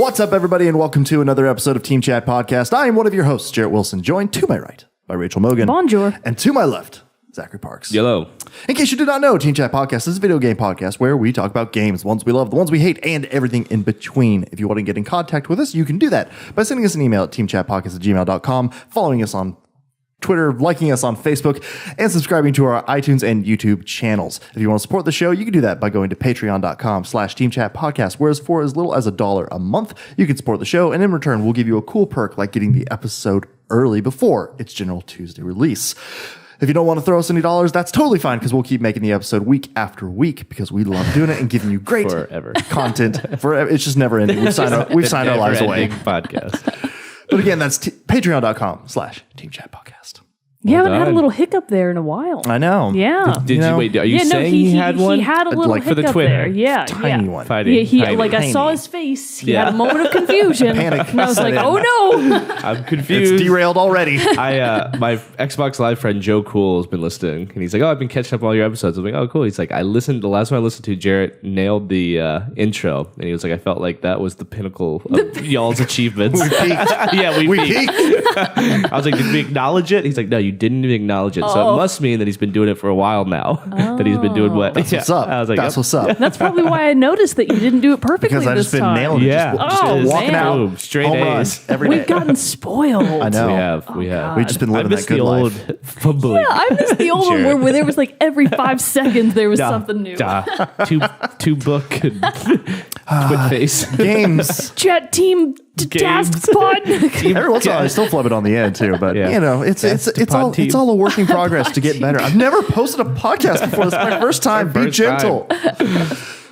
What's up, everybody, and welcome to another episode of Team Chat Podcast. I am one of your hosts, Jerrett Wilson, joined to my right by Rachel Mogan. Bonjour. And to my left, Zachary Parks. Hello. In case you did not know, Team Chat Podcast is a video game podcast where we talk about games, the ones we love, the ones we hate, and everything in between. If you want to get in contact with us, you can do that by sending us an email at teamchatpodcast@gmail.com, following us on Twitter, liking us on Facebook, and subscribing to our iTunes and YouTube channels. If you want to support the show, you can do that by going to patreon.com/teamchatpodcast, whereas for as little as $1 a month, you can support the show, and in return, we'll give you a cool perk like getting the episode early before its general Tuesday release. If you don't want to throw us any dollars, that's totally fine, because we'll keep making the episode week after week because we love doing it and giving you great content. Forever. It's just never ending. We've signed our lives away. Podcast. But again, that's patreon.com/teamchatpodcast. Yeah, I haven't had a little hiccup there in a while. I know. Yeah. Did you wait? Are you saying he had one? He had a little Like for hiccup the Twitter. there. Yeah, Tiny one. Fighting. Like I Tiny. saw his face. He had a moment of confusion. Panic. And I was like, Set in. oh no. I'm confused. It's derailed already. My Xbox Live friend Joe Cool has been listening, and he's like, "Oh, I've been catching up on all your episodes." I'm like, "Oh, cool." He's like, The last one I listened to, Jarrett nailed the intro, and he was like, "I felt like that was the pinnacle of y'all's achievements." We peaked. Yeah, we peaked. peaked. I was like, "Did we acknowledge it?" He's like, "No, you didn't even acknowledge it." So it must mean that he's been doing it for a while now. That he's been doing what? That's what's up. I was like, That's yep. what's up. That's probably why I noticed that you didn't do it perfectly Because I've this just been time. nailing it. Yeah. Just walking man. out. Boom, straight home A's. runs every day. We've gotten spoiled. I know. We have. We've just been living I that miss good the old life. fumbling. Yeah, I missed the old one Jared. where there was like every 5 seconds there was something new. Two book and twit face. Games. Chat team task pod. Every once in a while, I still flub it on the end too, but Yeah. you know, it's all a work in progress to get better. I've never posted a podcast before. This is my first time. Be first gentle.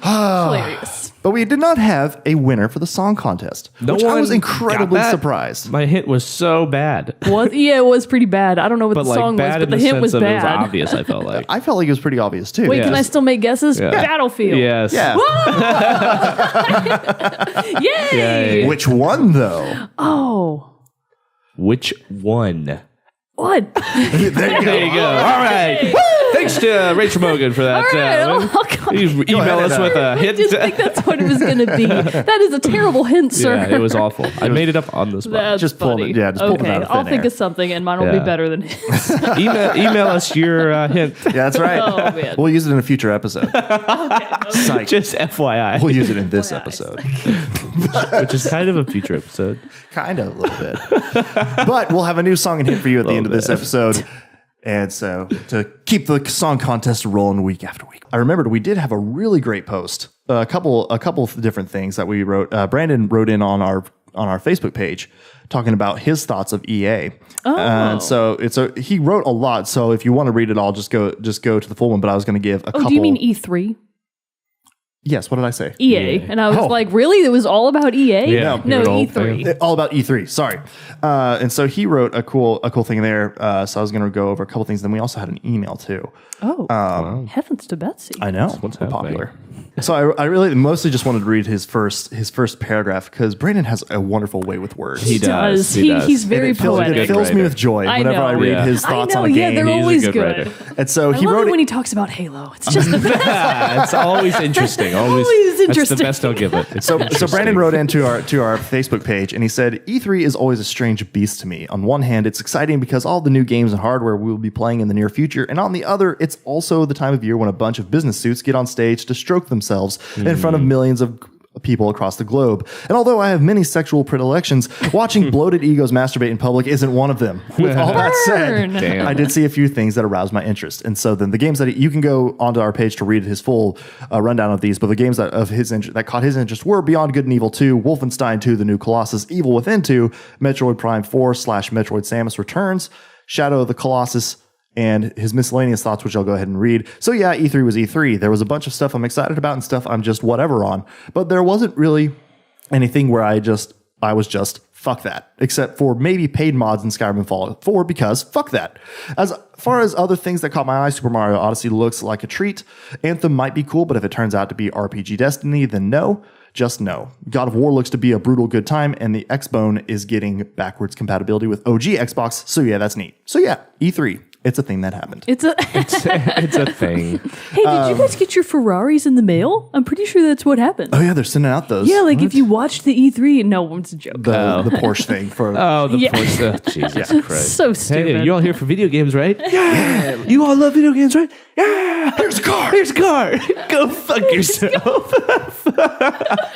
Hilarious. But we did not have a winner for the song contest, which I was incredibly surprised. My hint was so bad, Yeah, it was pretty bad. I don't know what but the like song was, bad but in the the hint sense was of it was bad. obvious. I felt like. I felt like it was pretty obvious too. Wait, Yeah. can I still make guesses? Yeah. Battlefield. Yes. Yeah. Yay! Yay. Which one though? Oh. Which one? What? There you go. There you go. All right. Thanks to Rachel Mogan for that. All right. You email us with a I hint. just think that's what it was going to be. That is a terrible hint, sir. Yeah, it was awful. I made it up on the spot. That's Just pulled funny. it- yeah, just pulled it okay, out of I'll thin think air. of something, and mine will be Yeah. better than his. Email us your hint. Yeah, that's right. Oh, man. We'll use it in a future episode. Psych. Just FYI, We'll use it in this episode. which is kind of a future episode. Kind of a little bit. But we'll have a new song and hit for you at the end of this episode. And so to keep the song contest rolling week after week. I remembered we did have a really great post. A couple of different things that we wrote. Brandon wrote in on our Facebook page talking about his thoughts of EA. Oh. And so he wrote a lot. So if you want to read it all, just go to the full one. But I was going to give a couple. Oh, do you mean E3? Yes. What did I say? EA. And I was like, really? It was all about EA? Yeah. No, It all- E3. All about E3. Sorry. And so he wrote a cool thing there. So I was going to go over a couple things. Then we also had an email too. Oh, heavens to Betsy. I know. What's We're happening? popular. So I really mostly just wanted to read his first paragraph because Brandon has a wonderful way with words. He does. He's very And it fills, poetic. it fills me writer. with joy I whenever know. I read Yeah. his thoughts I know, on a yeah, game. they're He's a always good good. writer. And so I he love wrote it when it. he talks about Halo. It's just the best. It's always interesting. Always interesting. That's the best I'll give it. It's So interesting. Brandon wrote into our Facebook page and he said, E3 is always a strange beast to me. On one hand, it's exciting because all the new games and hardware we will be playing in the near future. And on the other, it's also the time of year when a bunch of business suits get on stage to stroke themselves in front of millions of people across the globe. And although I have many sexual predilections, watching bloated egos masturbate in public isn't one of them. With all that said, Burn. Damn. I did see a few things that aroused my interest. And so then the games that you can go onto our page to read his full rundown of these, but the games that caught his interest were Beyond Good and Evil 2, Wolfenstein 2, The New Colossus, Evil Within 2, Metroid Prime 4 / Metroid Samus Returns, Shadow of the Colossus, and his miscellaneous thoughts, which I'll go ahead and read. So yeah, E3 was E3. There was a bunch of stuff I'm excited about and stuff I'm just whatever on. But there wasn't really anything where I was just fuck that, except for maybe paid mods in Skyrim and Fallout 4 because fuck that. As far as other things that caught my eye, Super Mario Odyssey looks like a treat. Anthem might be cool, but if it turns out to be RPG Destiny, then no. Just no. God of War looks to be a brutal good time, and the Xbone is getting backwards compatibility with OG Xbox, so yeah, that's neat. So yeah, E3. It's a thing that happened. It's a It's a thing. Hey, did you guys get your Ferraris in the mail? I'm pretty sure that's what happened. Oh yeah, they're sending out those. Yeah, like if you watched the E3, no, it's a joke. the Porsche thing for. Oh, the Yeah. Porsche. Jesus Christ. So stupid. Hey, you're all here for video games, right? Yeah. You all love video games, right? Yeah. Here's a car. Here's a car. Go fuck yourself.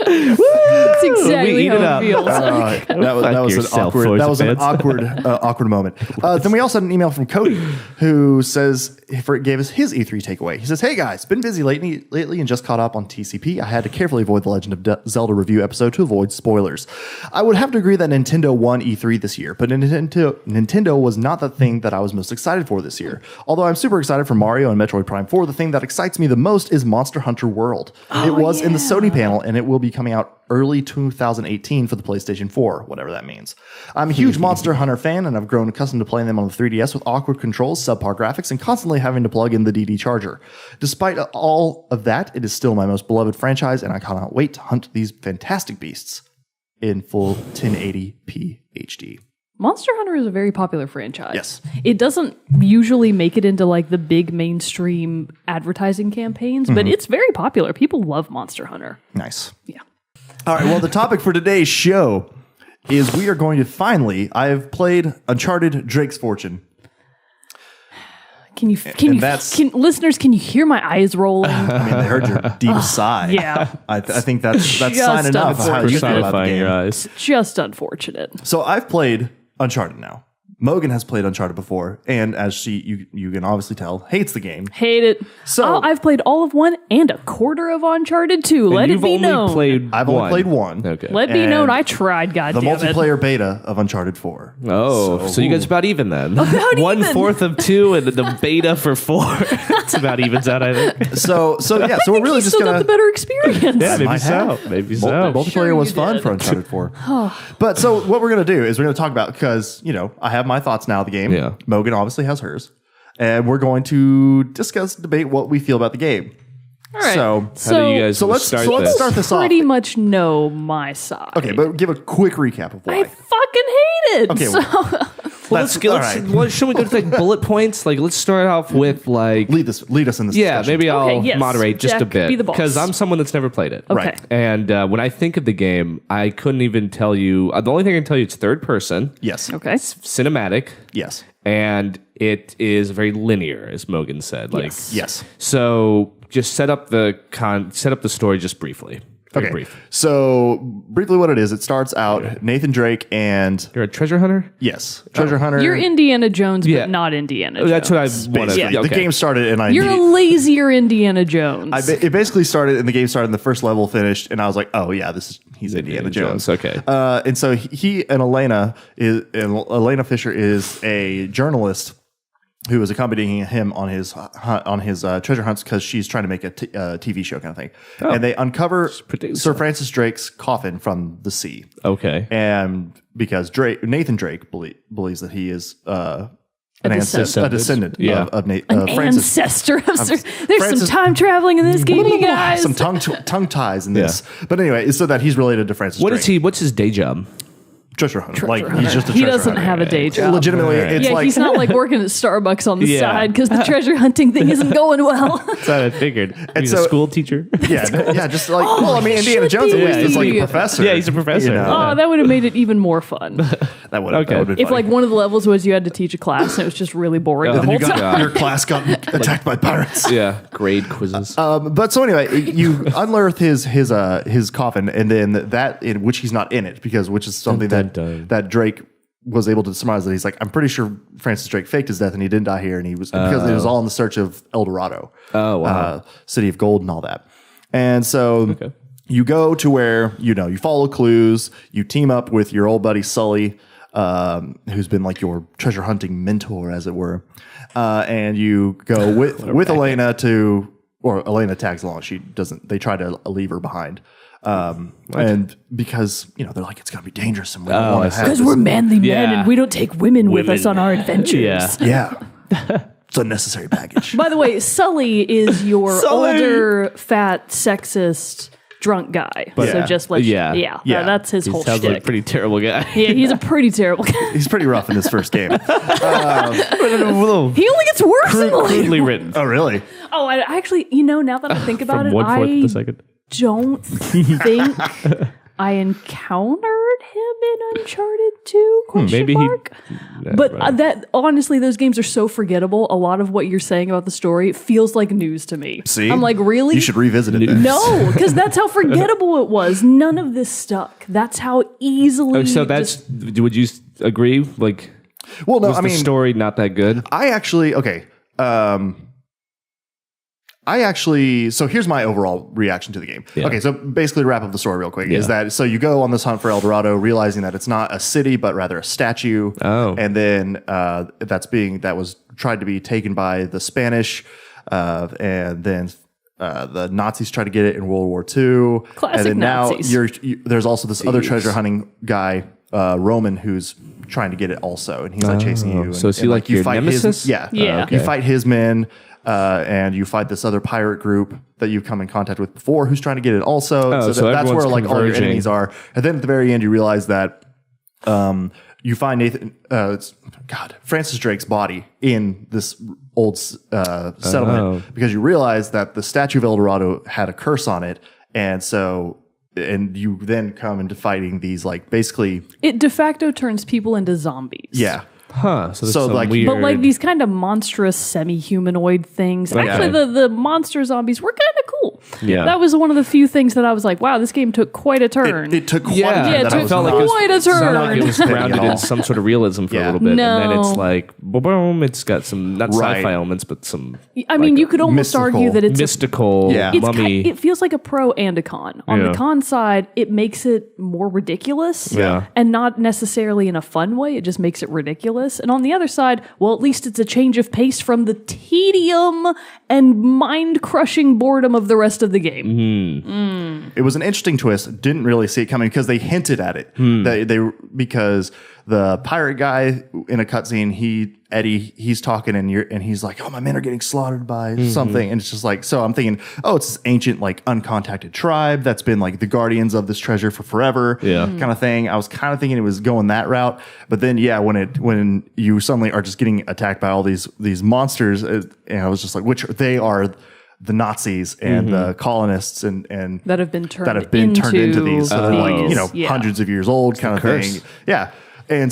That's exactly We eat it how up. it feels. That was an yourself, awkward. That was an fans. awkward moment. Then we also had an email from Cody who says gave us his E3 takeaway. He says, "Hey guys, been busy lately and just caught up on TCP. I had to carefully avoid the Legend of Zelda review episode to avoid spoilers. I would have to agree that Nintendo won E3 this year, but Nintendo was not the thing that I was most excited for this year. Although I'm super excited for Mario and Metroid Prime 4, the thing that excites me the most is Monster Hunter World. It was in the Sony panel, and it will be coming out early 2018 for the PlayStation 4, whatever that means. I'm a huge Monster Hunter fan, and I've grown accustomed to playing them on the 3DS with awkward controls, subpar graphics, and constantly having to plug in the DD charger. Despite all of that, it is still my most beloved franchise, and I cannot wait to hunt these fantastic beasts in full 1080p HD. Monster Hunter is a very popular franchise. Yes. It doesn't usually make it into like the big mainstream advertising campaigns, but it's very popular. People love Monster Hunter. Nice. Yeah. All right, well, the topic for today's show is we are going to I've played Uncharted Drake's Fortune. Listeners, can you hear my eyes rolling? I mean, they heard your deep sigh. yeah. I think that's sign Just enough of how you feel about the Personifying your game. eyes. Just unfortunate. So I've played Uncharted now. Mogan has played Uncharted before, and as you can obviously tell, hates the game. Hate it. So- I've played all of 1 and a quarter of Uncharted 2. Let it You've be only known. played I've one. only played one. Okay. Let be and known I tried, The goddammit. multiplayer beta of Uncharted 4. Oh, so you guys about even then. About even. 1/4 of 2 and the beta for 4. It's about evens out, I think. So we're really You just still got gonna. the better experience. Yeah, maybe Might so. have. Maybe so. Multiplayer Sure was you fun did. for Uncharted 4. But so what we're going to do is we're going to talk about, because, I have my thoughts now of the game. Yeah. Mogan obviously has hers. And we're going to debate what we feel about the game. All right. So, How do you guys let's start start this? this off. Pretty much know my side. Okay, but give a quick recap of why. I fucking hate it. Okay, So, Well, That's- let's all right. what, should we go to like bullet points? Like, let's start off with like. lead us in this Yeah, discussion. maybe I'll yes. moderate just a Jack, bit be the boss. because I'm someone that's never played it. okay. Right. And when I think of the game, I couldn't even tell you. The only thing I can tell you, it's third person, Yes. Okay. cinematic, Yes. and it is very linear, as Mogan said. Like, Yes. Yes. so just set up the story just briefly. Very Okay. brief. So briefly, what it is, it starts out Nathan Drake and You're a treasure hunter. treasure hunter. You're Indiana Jones, Yeah. but not Indiana Jones. That's what I want Basically, to. the game started, and You're a lazier Indiana Jones. it basically started, and the game started, and the first level finished, and I was like, oh yeah, he's Indiana Jones. Okay. And so he and Elena Fisher is a journalist who is accompanying him on his treasure hunts because she's trying to make a TV show kind of thing. And they uncover producer. Sir Francis Drake's coffin from the sea. Okay. And because Nathan Drake believes that he is a descendant Yeah. of Francis. Ancestor. There's Francis- some time traveling in this game, you guys. Some tongue ties in this. But anyway, so that he's related to Francis What Drake. is he? What's his day job? Treasure hunter. Treasure He's just a He treasure doesn't hunter. have a day job. Legitimately, it's Yeah, like he's not like working at Starbucks on the Yeah. side because the treasure hunting thing isn't going well. That's what I figured. He's a so- school teacher. yeah, just like he Indiana should Jones at least be. is like a professor. Yeah, he's a professor. Oh, that would have made it even more fun. That would Okay. have been If funny. like one of the levels was you had to teach a class and it was just really boring the then whole you time. got your class got attacked by pirates. Yeah, grade quizzes. But so anyway, you unearth his coffin, and then that in which he's not in it which is something Dun, dun, dun. that Drake was able to surmise that he's like, I'm pretty sure Francis Drake faked his death and he didn't die here, and he was because it was all in the search of El Dorado, City of Gold, and all that. And so you go to where you follow clues, you team up with your old buddy Sully, who's been like your treasure hunting mentor, as it were, and you go with Elena or Elena tags along. She doesn't. They try to leave her behind. And because they're like, it's gonna be dangerous, and we don't want to have Because this. we're manly men Yeah. and we don't take women with us on our adventures. Yeah. Yeah, it's unnecessary baggage. By the way, Sully is your Sully! older, fat, sexist drunk guy. But- so just let Yeah. that's his He whole sounds like a shtick. pretty terrible guy. Yeah, he's a pretty terrible guy. He's pretty rough in his first game. He only gets worse in the Crudely later. wreen. Oh, really? Oh, I actually, now that I think about From it, 1/4 of I the second. don't think I encountered him in Uncharted 2? Maybe he- But that honestly, those games are so forgettable. A lot of what you're saying about the story feels like news to me. See? I'm like, really? You should revisit it then. No, because that's how forgettable it was. None of this stuck. That's how easily. So that's. Would you agree? Like, Well, no, was I the mean, story not that good? So here's my overall reaction to the game. Yeah. Okay, so basically to wrap up the story real quick, is that so you go on this hunt for El Dorado, realizing that it's not a city, but rather a statue. Oh. And then that was tried to be taken by the Spanish, and then the Nazis tried to get it in World War II. Classic and then Nazis. now there's also this other treasure hunting guy, Roman, who's trying to get it also, and he's like chasing you. So is he like your fight nemesis? Yeah. Yeah. You fight his men, and you fight this other pirate group that you've come in contact with before who's trying to get it also. Oh, so that's where everyone's like all your converging. enemies are. And then at the very end, you realize that you find Francis Drake's body in this old settlement because you realize that the statue of El Dorado had a curse on it. And you then come into fighting these like basically. It de facto turns people into zombies. Yeah. Huh. So, there's So, some like- weird. But like these kind of monstrous semi-humanoid things. Actually, the monster zombies were kind of cool. Yeah. That was one of the few things that I was like, wow, this game took quite a turn. It took quite Yeah, a Yeah, it that I took was felt not- like quite a sounded like turn. it was grounded At all. in some sort of realism for a Yeah. little bit, and then No. it's like boom, it's got some not Right. sci-fi elements, but some I mean, you could almost mystical- argue that it's mystical Yeah. it's mummy. it feels like a pro and a con. On Yeah. the con side, it makes it more ridiculous, Yeah. and not necessarily in a fun way. It just makes it ridiculous. And on the other side, well, at least it's a change of pace from the tedium and mind-crushing boredom of the rest of the game. It was an interesting twist. Didn't really see it coming because they hinted at it. Because the pirate guy in a cutscene, he's talking and he's like, "Oh, my men are getting slaughtered by something," and it's just like, so I'm thinking, oh, it's this ancient like uncontacted tribe that's been like the guardians of this treasure for forever, kind of thing. I was kind of thinking it was going that route, but then when you suddenly are just getting attacked by all these monsters, and I was just like, which they are. The Nazis and the colonists and That have been turned into these, so they're like, Yeah. hundreds of years old kind of curse. thing. Yeah. And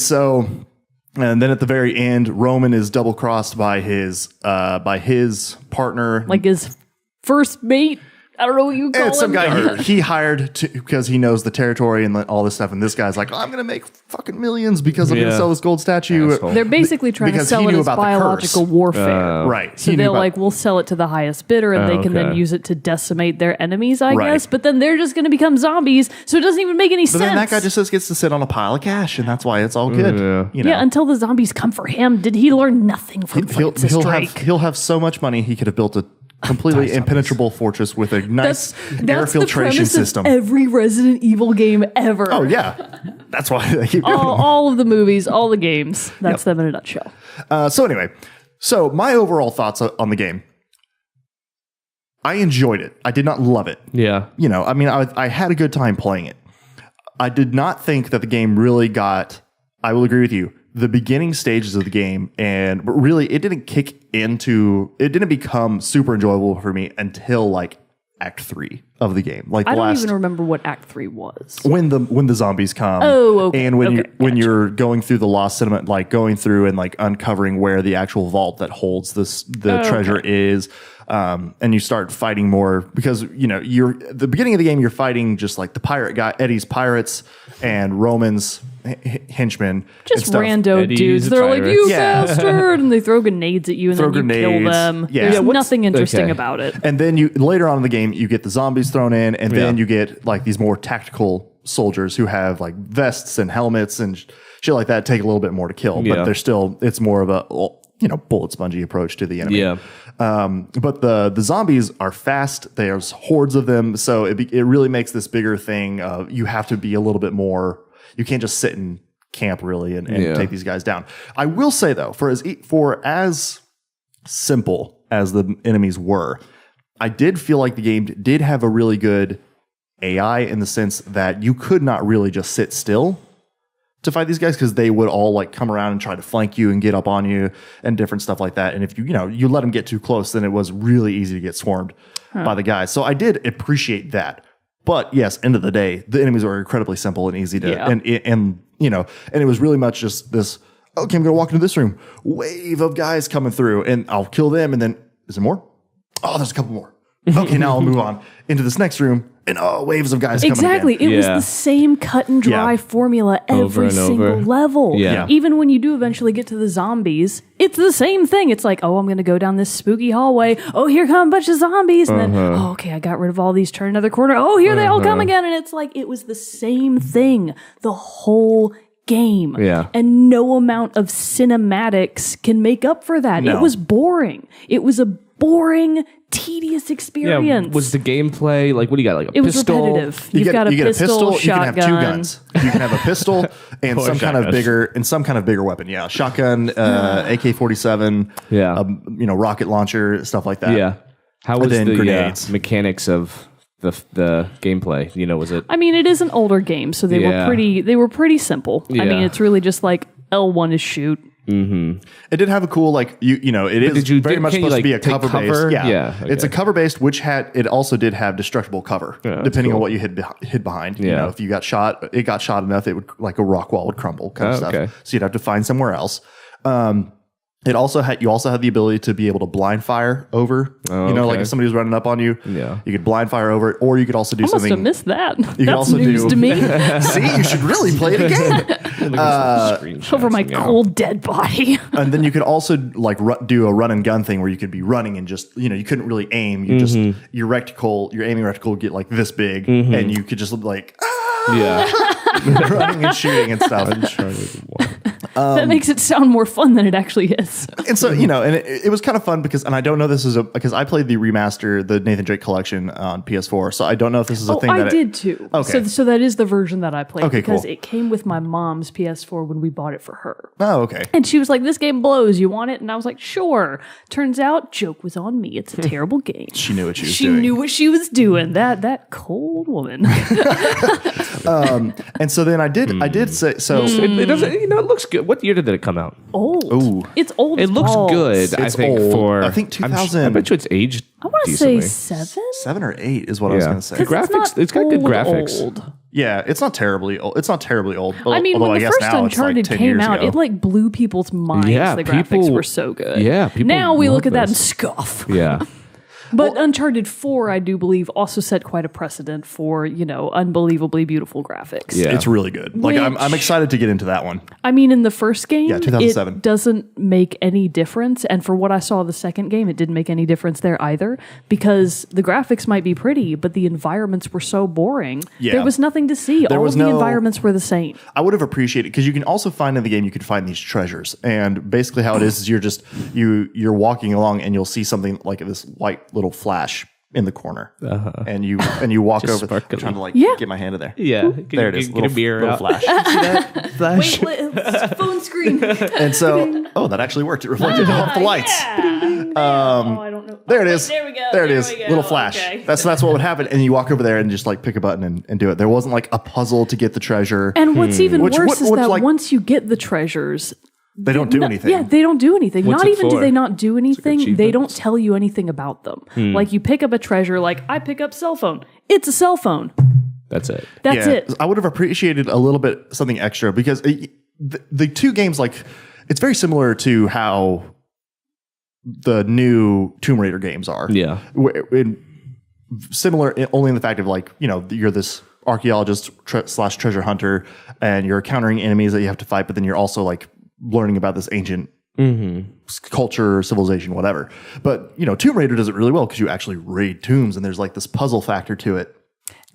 then at the very end, Roman is double crossed by his partner. Like his first mate. I don't know what you call him. and some guy he hired because he knows the territory and all this stuff. And this guy's like, I'm going to make fucking millions because I'm going to Yeah. sell this gold statue. Asshole. They're basically trying to Because sell he it knew as about the biological curse. warfare. Right. So He knew they're about- like, we'll sell it to the highest bidder and they can then okay. use it to decimate their enemies, I Right. guess. But then they're just going to become zombies. So it doesn't even make any But sense. then that guy just gets to sit on a pile of cash, and that's why it's all good. Yeah, until the zombies come for him. Did he learn nothing from Francis Drake? he'll have so much money he could have built a completely impenetrable fortress with a nice air the filtration premise system. of every Resident Evil game ever. Oh yeah, that's why they keep doing it. all of the movies, all the games. That's them in a nutshell. So anyway, my overall thoughts on the game. I enjoyed it. I did not love it. Yeah. I mean, I had a good time playing it. I did not think that the game really got. I will agree with you. The beginning stages of the game, but really, it didn't become super enjoyable for me until like Act 3 of the game. Like I don't even remember what Act 3 was. when the zombies come. Oh, okay. And when Okay, you're going through the lost cinema, like going through and like uncovering where the actual vault that holds the treasure is. And you start fighting more because you're the beginning of the game. You're fighting just like the pirate guy, Eddie's pirates, and Roman's henchmen. Just and stuff. rando Eddie's dudes. a They're like, pirate. you Yeah. bastard. And they throw grenades at you and Throw then you kill grenades. them. Yeah. There's Yeah, nothing interesting okay. about it. And then later on in the game, you get the zombies thrown in, and then Yeah. you get like these more tactical soldiers who have like vests and helmets and shit like that. Take a little bit more to kill, Yeah. but it's more of a bullet spongy approach to the enemy. Yeah. But the zombies are fast. There's hordes of them, so it really makes this bigger thing. You have to be a little bit more. You can't just sit in camp really and take these guys down. I will say though, for as simple as the enemies were, I did feel like the game did have a really good AI in the sense that you could not really just sit still to fight these guys because they would all like come around and try to flank you and get up on you and different stuff like that. And if you let them get too close, then it was really easy to get swarmed by the guys. So I did appreciate that. But yes, end of the day, the enemies were incredibly simple and easy to, and it was really much just this, okay, I'm going to walk into this room, wave of guys coming through and I'll kill them. And then is there more? Oh, there's a couple more. Okay, now I'll move on into this next room and waves of guys exactly. coming again. It was the same cut and dry formula every single level. Yeah. Even when you do eventually get to the zombies, it's the same thing. It's like, oh, I'm going to go down this spooky hallway. Oh, here come a bunch of zombies. And then, oh, okay, I got rid of all these. Turn another corner. Oh, here they all come again. And it's like, it was the same thing the whole game. Yeah. And no amount of cinematics can make up for that. No. It was boring. It was a boring, tedious experience. Yeah, was the gameplay like, what do you got? Like a it was pistol? repetitive. You've got a pistol, shotgun. You can have 2 guns. You can have a pistol and some kind of bigger weapon. Yeah, shotgun, AK-47. Yeah, rocket launcher, stuff like that. Yeah. How was the grenades. Mechanics of the gameplay? Was it? I mean, it is an older game, so they were pretty simple. I mean, it's really just like L1 is shoot. Mm-hmm. It did have a cool it is very much supposed to be a cover based. Yeah, okay. It's a cover based, which it also did have destructible cover depending on what you hid behind. Yeah. If you got shot enough, it would like a rock wall would crumble kind of stuff. Okay. So you'd have to find somewhere else. You also had the ability to be able to blind fire over. Like if somebody was running up on you, you could blind fire over it, or you could also do something. I must have missed that. You That's news to me. See, you should really play it again. Over my cold dead body. And then you could also like do a run and gun thing where you could be running and just you couldn't really aim. You just your aiming reticle would get like this big, and you could just like running and shooting and stuff. Uncharted 1. That makes it sound more fun than it actually is. And so, and it was kind of fun because I don't know this is because I played the remaster, the Nathan Drake collection on PS4. So I don't know if this is a thing I did too. Okay. So that is the version that I played because cool. it came with my mom's PS4 when we bought it for her. Oh, okay. And she was like, this game blows. You want it? And I was like, sure. Turns out, joke was on me. It's a terrible game. She knew what she was doing. She knew what she was doing. That cold woman. And so then I did say, so it doesn't, it looks good. What year did it come out? Old. Ooh. It's old. It looks good. I think old. I think 2000. I bet you it's aged. I want to say 7. 7 or 8 is what I was going to say. The graphics, it's got good graphics. Old. Yeah, it's not terribly old. It's not terribly old. I mean, when the first Uncharted came out, it like blew people's minds. Yeah, the graphics were so good. Yeah, people now we look at that this. and scoff. Yeah. But Uncharted 4, I do believe, also set quite a precedent for, unbelievably beautiful graphics. Yeah. It's really good. Like, I'm excited to get into that one. I mean, in the first game, 2007. It doesn't make any difference. And for what I saw of the second game, it didn't make any difference there either. Because the graphics might be pretty, but the environments were so boring. Yeah. There was nothing to see. All of the environments were the same. I would have appreciated, because you can also find in the game, you can find these treasures. And basically how it is you're just, you're walking along and you'll see something like this white little flash in the corner, and you walk over there, trying to get my hand in there. Yeah, there it is. Get a mirror little out. flash. You see that flash? Wait, it's phone screen. And so, that actually worked. It reflected off the lights. Yeah. I don't know. There it is. There we go. There it is. Little flash. Okay. That's what would happen. And you walk over there and just like pick a button and do it. There wasn't like a puzzle to get the treasure. And what's even worse is that once you get the treasures, they don't do anything. Yeah, they don't do anything. What's not it even for? do they not do anything, they don't achievements? tell you anything about them. Like you pick up a treasure, like I pick up cell phone. It's a cell phone. That's it. That's it. I would have appreciated a little bit something extra because the two games, like, it's very similar to how the new Tomb Raider games are. Yeah. Similar only in the fact of like, you're this archaeologist / treasure hunter and you're encountering enemies that you have to fight, but then you're also like learning about this ancient culture, civilization, whatever. But, Tomb Raider does it really well because you actually raid tombs and there's like this puzzle factor to it.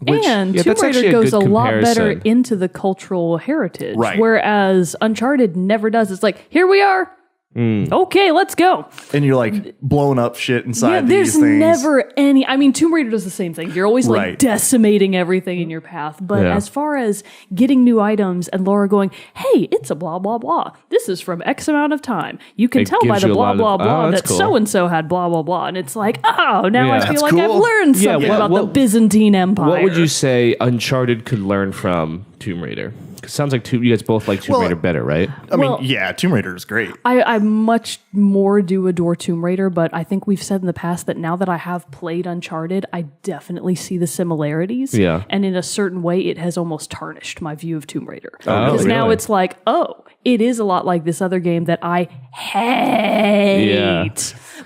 And Tomb Raider goes a lot better into the cultural heritage. Right. Whereas Uncharted never does. It's like, here we are. Okay, let's go. And you're like blowing up shit inside There's these things. never any. I mean, Tomb Raider does the same thing. You're always like Right. decimating everything in your path. But as far as getting new items and Laura going, hey, it's a blah, blah, blah. This is from X amount of time. You can It tell by gives the you a blah, lot of- blah, blah oh, that's that cool. so-and-so had blah, blah, blah. And it's like, oh, now I Yeah. feel That's like I've cool. learned something about the Byzantine Empire. What would you say Uncharted could learn from Tomb Raider? 'Cause it sounds like you guys both like Tomb Raider better, right? I Well- mean, yeah, Tomb Raider is great. I much more do adore Tomb Raider, but I think we've said in the past that now that I have played Uncharted, I definitely see the similarities. Yeah. And in a certain way, it has almost tarnished my view of Tomb Raider. Oh, Because now really? it's like, oh, it is a lot like this other game that I hate. Yeah.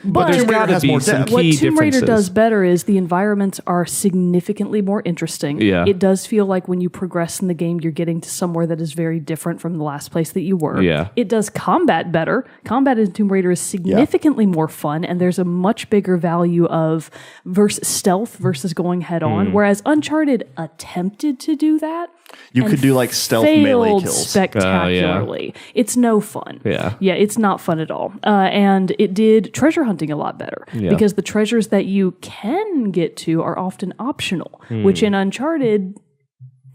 But there's Tomb Raider got to has be more some depth. key what Tomb Raider differences. does better is the environments are significantly more interesting. Yeah. It does feel like when you progress in the game, you're getting to somewhere that is very different from the last place that you were. Yeah. It does combat better. Combat in Tomb Raider is significantly more fun, and there's a much bigger value of stealth versus going head on. Whereas Uncharted attempted to do that. You and could do like stealth melee failed kills. spectacularly. It's no fun. Yeah. It's not fun at all. And it did treasure hunting a lot better because the treasures that you can get to are often optional, which in Uncharted,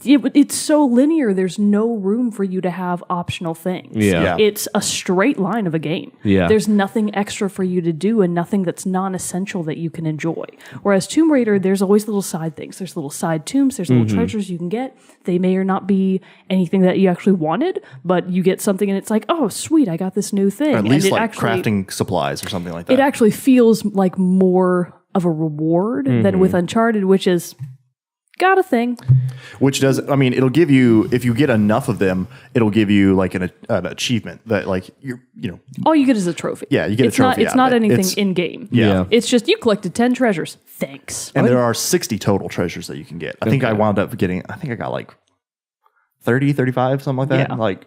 it's so linear. There's no room for you to have optional things. Yeah. It's a straight line of a game. Yeah. There's nothing extra for you to do and nothing that's non-essential that you can enjoy. Whereas Tomb Raider, there's always little side things. There's little side tombs. There's little treasures you can get. They may or not be anything that you actually wanted, but you get something and it's like, oh, sweet, I got this new thing. Or at And least it like actually, crafting supplies or something like that. it actually feels like more of a reward than with Uncharted, which is got a thing. Which does, I mean, it'll give you, if you get enough of them, it'll give you like an achievement that like, you know, All you get is a trophy. Yeah, you get a it's not, trophy It's out of not it. anything It's- in game. Yeah. It's just you collected 10 treasures. Thanks. and there are 60 total treasures that you can get. I think I wound up getting, I think I got like 30, 35, something like that. Yeah. Like,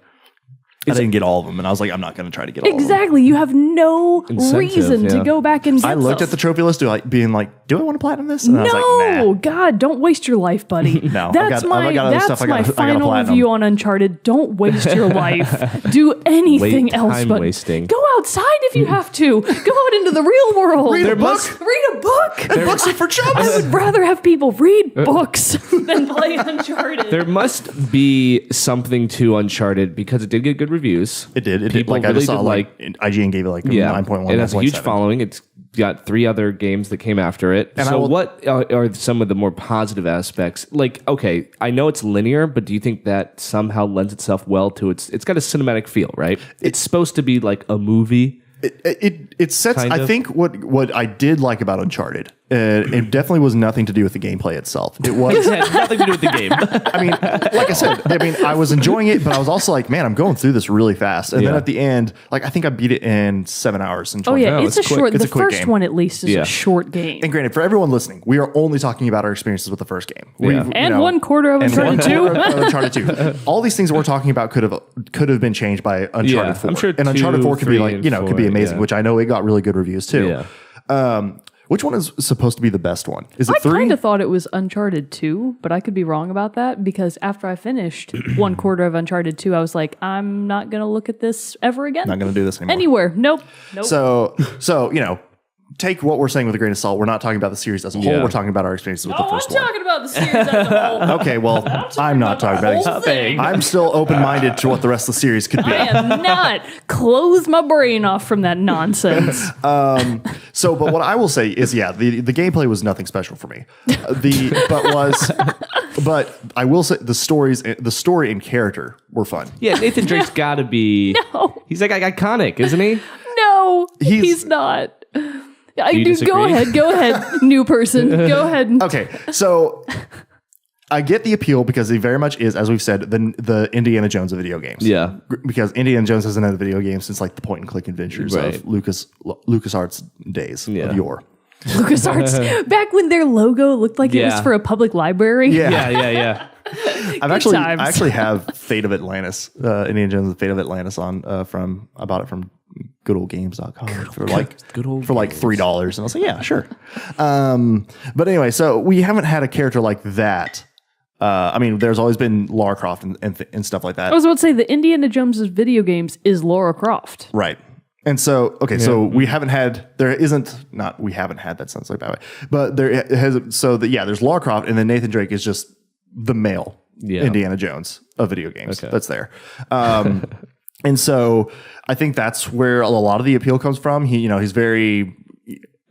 I didn't get all of them, and I was like, I'm not going to try to get all of them. Exactly. You have no Incentive, reason to yeah. go back and get I looked them. at the trophy list, being like, do I want to platinum this? And I was like, No, nah. God, don't waste your life, buddy. No, I've that's got my other that's stuff I my gotta final platinum. review on Uncharted. Don't waste your life. Do anything Wait, else time but wasting. go outside if you have to. Go out into the real world. Read a book. Read a book. Books are for chumps. I would rather have people read books than play Uncharted. There must be something to Uncharted because it did get good reviews. It did. People Like I just really saw, did like IGN gave it like 9.1. It has a huge 9.7. following. It's got 3 other games that came after it. And I so will- what are some of the more positive aspects? Like, okay, I know it's linear, but do you think that somehow lends itself well to it's got a cinematic feel, right? It's supposed to be like a movie. It sets. Kind I of. think what I did like about Uncharted, it definitely was nothing to do with the gameplay itself. It was. It had nothing to do with the game. I mean, like I said, I was enjoying it, but I was also like, man, I'm going through this really fast. And then Yeah. at the end, like I think I beat it in 7 hours. And Oh yeah, No, it's a it's quick. short. It's The a quick first game. one, at least, is Yeah. a short game. And granted, for everyone listening, we are only talking about our experiences with the first game. Yeah. And 1/4 of and Uncharted 2. 1/4 of Uncharted 2. All these things that we're talking about could have been changed by Uncharted Yeah, 4. I'm sure and Uncharted 2, 4 could be 3, like, and could be 4, amazing, yeah. which I know it got really good reviews too. Yeah. Which one is supposed to be the best one? Is it I 3? kind of thought it was Uncharted 2, but I could be wrong about that because after I finished 1/4 of Uncharted 2, I was like, I'm not going to look at this ever again. Not going to do this anymore. Anywhere. Nope. So take what we're saying with a grain of salt. We're not talking about the series as a whole. Yeah. We're talking about our experiences with the I'm first one. talking about the series as a whole. Okay, well, I'm not talking the about whole it. thing. I'm still open-minded to what the rest of the series could be. I am not. Close my brain off from that nonsense. So, but what I will say is, the gameplay was nothing special for me. But I will say the story and character were fun. Yeah, Nathan Drake's got to be. No. He's like iconic, isn't he? No, He's- he's not. you disagree? Go ahead, new person. Go ahead. Okay, so I get the appeal because he very much is, as we've said, the Indiana Jones of video games. Yeah. Because Indiana Jones hasn't had a video game since like the point and click adventures Right. of LucasArts days of yore. LucasArts, back when their logo looked like it was Yeah. for a public library. Yeah. I times. actually have Fate of Atlantis, Indiana Jones' Fate of Atlantis on I bought it from goodoldgames.com for like $3, and I was like, yeah, sure. But anyway, so we haven't had a character like that. I mean, there's always been Lara Croft and stuff like that. I was about to say the Indiana Jones' video games is Lara Croft. Right. And so, okay, so we haven't had, we haven't had, that sounds like that way, but there's Lara Croft, and then Nathan Drake is just the male Indiana Jones of video games. That's there. And so I think that's where a lot of the appeal comes from. He's very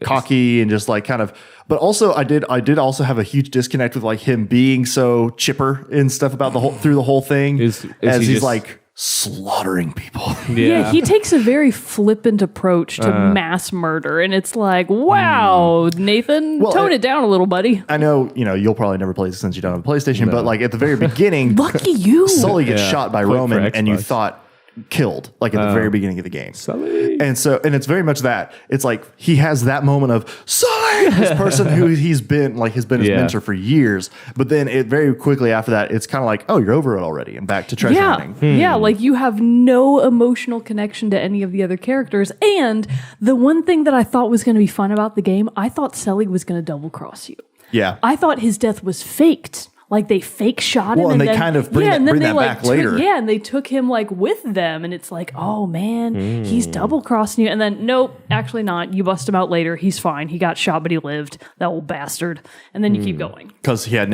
cocky and just like kind of, but also I did also have a huge disconnect with like him being so chipper and stuff about through the whole thing, he's like slaughtering people. Yeah, he takes a very flippant approach to mass murder, and it's like, wow, Nathan, tone it down a little, buddy. I know, you'll probably never play this since you don't have a PlayStation, but like at the very beginning, lucky you, Sully gets shot by Roman, and you thought killed, like at the very beginning of the game. Sully. And it's very much that. It's like he has that moment of Sully, this person who has been his mentor for years. But then it very quickly after that, it's kind of like, oh, you're over it already and back to treasure hunting. Yeah, like you have no emotional connection to any of the other characters. And the one thing that I thought was going to be fun about the game, I thought Sully was going to double cross you. Yeah. I thought his death was faked. Like they fake shot him, and they kind of bring that back later. And they took him like with them, and it's like, oh man, he's double crossing you. And then nope, actually not. You bust him out later. He's fine. He got shot, but he lived. That old bastard. And then you keep going because he had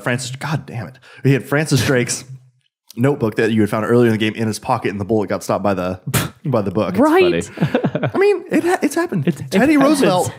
Francis. God damn it! He had Francis Drake's notebook that you had found earlier in the game in his pocket, and the bullet got stopped by the book. Right. I mean, it's happened. Teddy Roosevelt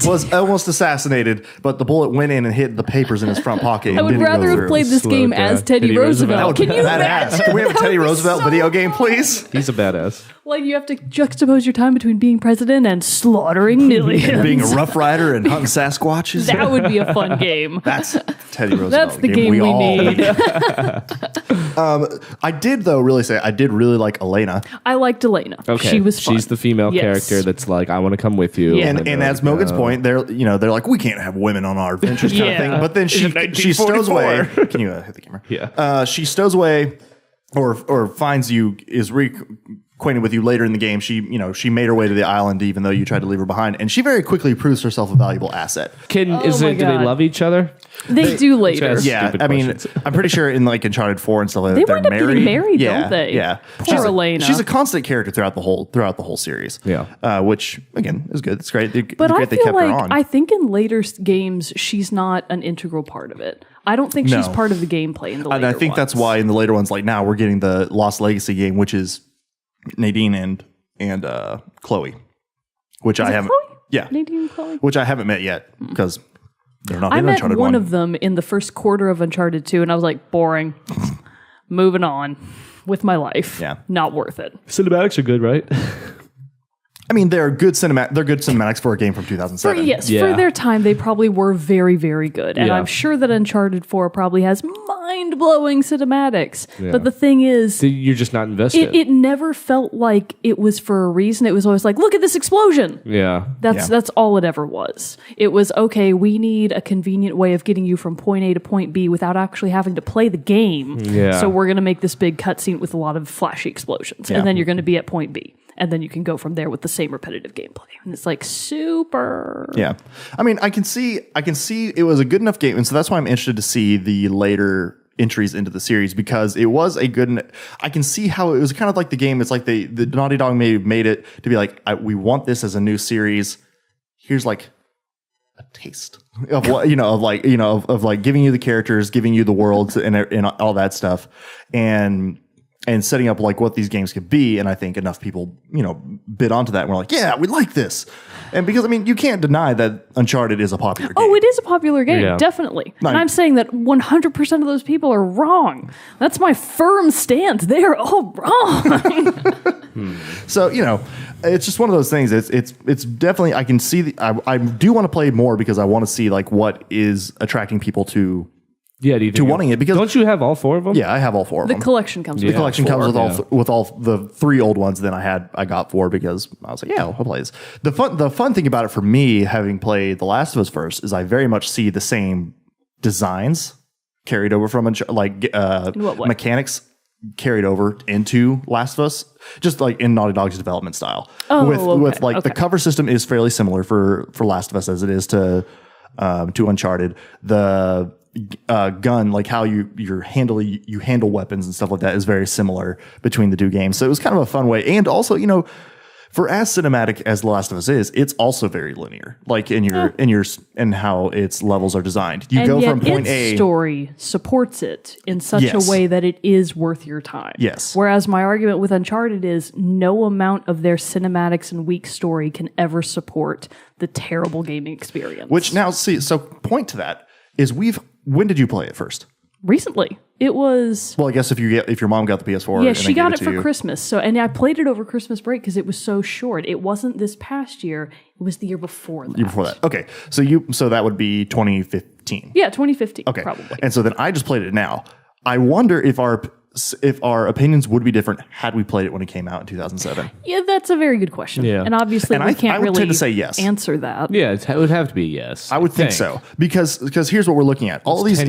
was almost assassinated, but the bullet went in and hit the papers in his front pocket. I would rather have played this game as Teddy Roosevelt. Can you imagine? Can we have a Teddy Roosevelt video game, please? He's a badass. Like you have to juxtapose your time between being president and slaughtering millions. Being a rough rider and hunting Sasquatches. That would be a fun game. That's Teddy Roosevelt. That's the game we need. I did though really say I did really like Elena. I liked Elena. Okay. She was fun. She's the female character that's like, I want to come with you. Yeah. And as Mogan's point, they're like, we can't have women on our adventures kind of thing. But then she stows away. Can you hit the camera? Yeah. She stows away or finds you, is acquainted with you later in the game. She made her way to the island even though you tried to leave her behind, and she very quickly proves herself a valuable asset. Do they love each other? They do later. Yeah, I mean, I'm pretty sure in like Uncharted 4 and stuff like that, they're married. Getting married, don't they? Yeah, Poor Elena. She's a constant character throughout the whole series. Yeah, which again is good. It's great. But I feel her on. I think in later games she's not an integral part of it. I don't think she's part of the gameplay in the later ones. And I think that's why in the later ones, like now, we're getting the Lost Legacy game, which is Nadine and Chloe, which I haven't. Chloe? Yeah, Nadine and Chloe, which I haven't met yet because they're not. I in met Uncharted one 1. of them in the first quarter of Uncharted 2, and I was like, boring. Moving on with my life. Yeah, not worth it. Cinematics are good, right? I mean, they're good cinematics for a game from 2007. For their time, they probably were very, very good. And I'm sure that Uncharted 4 probably has mind-blowing cinematics. Yeah. But the thing is, you're just not invested. It never felt like it was for a reason. It was always like, look at this explosion. Yeah. That's all it ever was. It was, okay, we need a convenient way of getting you from point A to point B without actually having to play the game. Yeah. So we're going to make this big cutscene with a lot of flashy explosions. Yeah. And then you're going to be at point B. And then you can go from there with the same repetitive gameplay. And it's like super. Yeah. I mean, I can see it was a good enough game. And so that's why I'm interested to see the later entries into the series, because it was a good, I can see how it was kind of like the game. It's like the Naughty Dog made it to be like, we want this as a new series. Here's like a taste of what, of like giving you the characters, giving you the worlds and all that stuff. And setting up like what these games could be. And I think enough people, bid onto that. And we're like, yeah, we like this. And because, I mean, you can't deny that Uncharted is a popular game. Oh, it is a popular game, definitely. And I'm saying that 100% of those people are wrong. That's my firm stance. They are all wrong. So, it's just one of those things. It's definitely, I can see, I do want to play more because I want to see like what is attracting people to wanting it, because don't you have all 4 of them? Yeah, I have all 4 of them. The collection comes with the collection comes with all the 3 old ones. Then I got 4 because I was like, yeah, I'll play this. The fun thing about it for me, having played The Last of Us first, is I very much see the same designs carried over from mechanics carried over into Last of Us, just like in Naughty Dog's development style. With the cover system is fairly similar for Last of Us as it is to Uncharted. The gun, like how you handle weapons and stuff like that, is very similar between the 2 games. So it was kind of a fun way, and also for as cinematic as The Last of Us is, it's also very linear. Like in how its levels are designed. You go from point A. Story supports it in such a way that it is worth your time. Yes. Whereas my argument with Uncharted is no amount of their cinematics and weak story can ever support the terrible gaming experience. Which now so point to that is when did you play it first? Recently. It was... Well, I guess if your mom got the PS4... Yeah, she got it for Christmas. And I played it over Christmas break because it was so short. It wasn't this past year. It was the year before that. Okay. So that would be 2015. Yeah, 2015, okay. Probably. And so then I just played it now. I wonder if our opinions would be different had we played it when it came out in 2007. Yeah, that's a very good question. Yeah. And obviously we can't really tend to say yes. answer that. Yeah, it would have to be yes. I would think so. Because here's what we're looking at. All these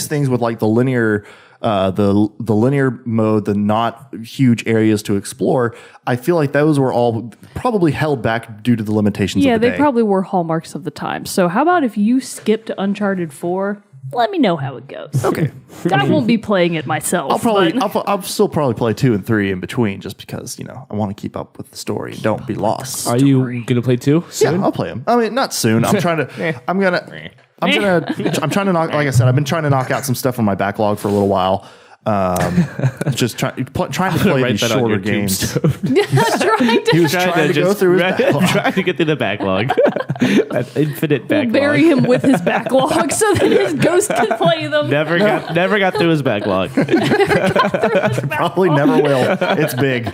things with like the linear linear mode, the not huge areas to explore, I feel like those were all probably held back due to the limitations of the day. Yeah, they probably were hallmarks of the time. So how about if you skip to Uncharted 4? Let me know how it goes. Okay. I won't be playing it myself. I'll still probably play 2 and 3 in between just because, I want to keep up with the story and don't be lost. Are you going to play 2 soon? Yeah, I'll play them. I mean, not soon. I'm trying to, I'm trying to knock, like I said, I've been trying to knock out some stuff on my backlog for a little while. Just trying to play these shorter games. He was trying to go through his backlog. Trying to get through the backlog. That infinite backlog. We'll bury him with his backlog so that his ghost can play them. Never got through his backlog. Probably never will. It's big.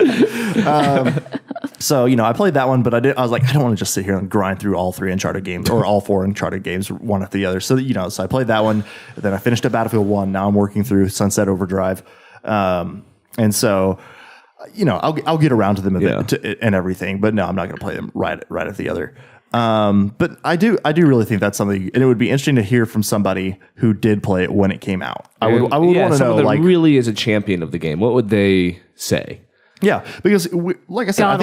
So, I played that one, but I was like, I don't want to just sit here and grind through all 3 Uncharted games or all 4 Uncharted games, one after the other. So, so I played that one. Then I finished up Battlefield 1. Now I'm working through Sunset Overdrive. And so, I'll get around to them and everything. But no, I'm not going to play them right at the other. But I do really think that's something, and it would be interesting to hear from somebody who did play it when it came out. I would want to know, like, really is a champion of the game. What would they say? Yeah, because like I said, I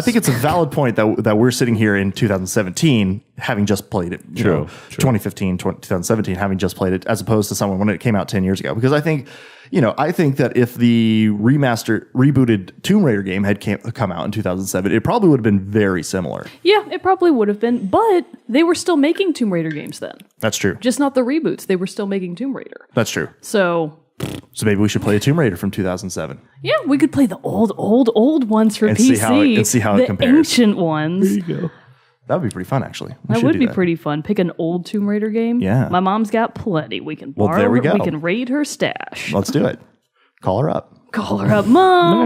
think it's a valid point that we're sitting here in 2017 having just played it. True. 2015, 2017 having just played it, as opposed to someone when it came out 10 years ago. Because I think that if the rebooted Tomb Raider game had come out in 2007, it probably would have been very similar. Yeah, it probably would have been, but they were still making Tomb Raider games then. That's true. Just not the reboots. They were still making Tomb Raider. That's true. So maybe we should play a Tomb Raider from 2007. Yeah, we could play the old ones for PC. And see how it compares. Ancient ones. There you go. That would be pretty fun, actually. That would be pretty fun. Pick an old Tomb Raider game. Yeah. My mom's got plenty. We can borrow there we go. We can raid her stash. Let's do it. Call her up. Mom.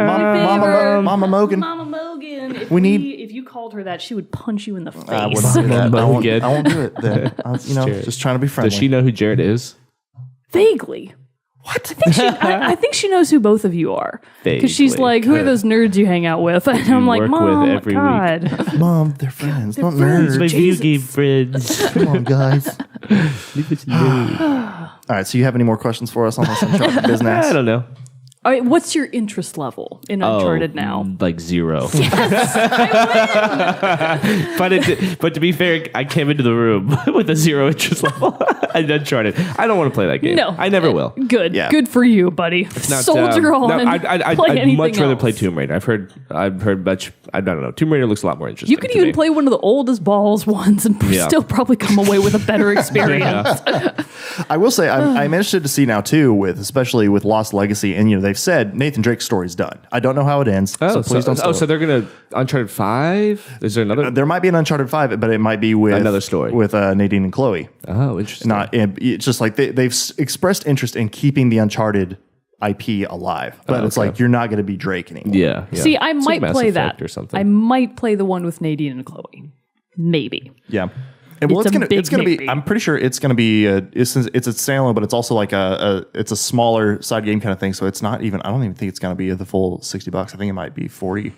Mama Mogan. Mama Mogan. If you called her that, she would punch you in the face. I would not do that. I won't do it then. Just trying to be friendly. Does she know who Jerrett is? Vaguely. What? I think she knows who both of you are. Because she's like, who are those nerds you hang out with? And I'm like, Mom, God. Mom, they're friends, not nerds. My video game friends. Come on, guys. All right, so you have any more questions for us on this Uncharted business? I don't know. All right, what's your interest level in Uncharted now? Like 0. Yes, But to be fair, I came into the room with a 0 interest level in Uncharted. I don't want to play that game. No. I never will. Good. Yeah. Good for you, buddy. Soldier on. No, I'd much rather play Tomb Raider. I've heard much. I don't know. Tomb Raider looks a lot more interesting. You could even play one of the oldest balls ones and still probably come away with a better experience. I will say I'm interested to see now too, especially with Lost Legacy, and they've said Nathan Drake's story's done. I don't know how it ends, so please don't. So they're gonna Uncharted 5? Is there another? There might be an Uncharted 5, but it might be with another story with Nadine and Chloe. Oh, interesting. It's just like they've expressed interest in keeping the Uncharted IP alive, but it's like you're not going to be Drake anymore. Yeah. See, I might play that or something. I might play the one with Nadine and Chloe. Maybe. Yeah. And it's gonna be. I'm pretty sure it's gonna be. It's a standalone, but it's also like it's a smaller side game kind of thing. So it's not even. I don't even think it's gonna be the full $60. I think it might be 40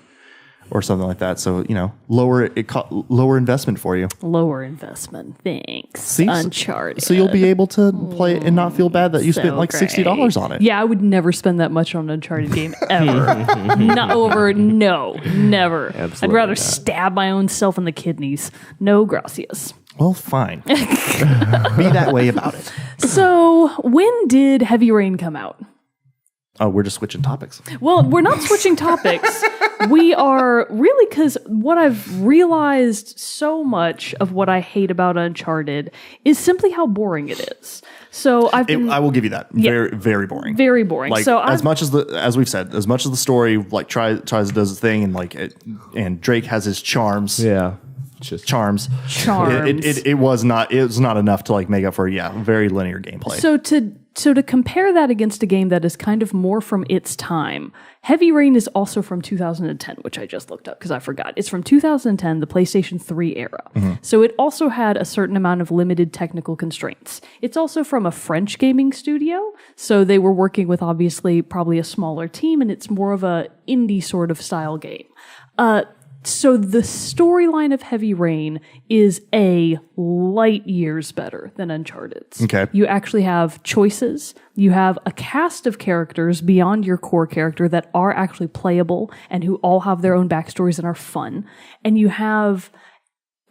or something like that. So lower investment for you. Lower investment. Thanks. See? Uncharted. So you'll be able to play it and not feel bad that you spent like $60 on it. Yeah, I would never spend that much on an Uncharted game ever. No, never. Absolutely I'd rather stab my own self in the kidneys. No, gracias. Well, fine. Be that way about it. So, when did Heavy Rain come out? Oh, we're just switching topics. Well, we're not switching topics. We are really, because what I've realized so much of what I hate about Uncharted is simply how boring it is. So I will give you that. Very, very boring. Very boring. Like, so as we've said, as much as the story like tries to does its thing, and Drake has his charms. Yeah. Just charms. It was not enough to like make up for very linear gameplay. So to compare that against a game that is kind of more from its time, Heavy Rain is also from 2010, which I just looked up because I forgot. It's from 2010, the PlayStation 3 era. Mm-hmm. So it also had a certain amount of limited technical constraints. It's also from a French gaming studio, so they were working with obviously probably a smaller team, and it's more of a indie sort of style game. So the storyline of Heavy Rain is light years better than Uncharted's. Okay. You actually have choices. You have a cast of characters beyond your core character that are actually playable and who all have their own backstories and are fun. And you have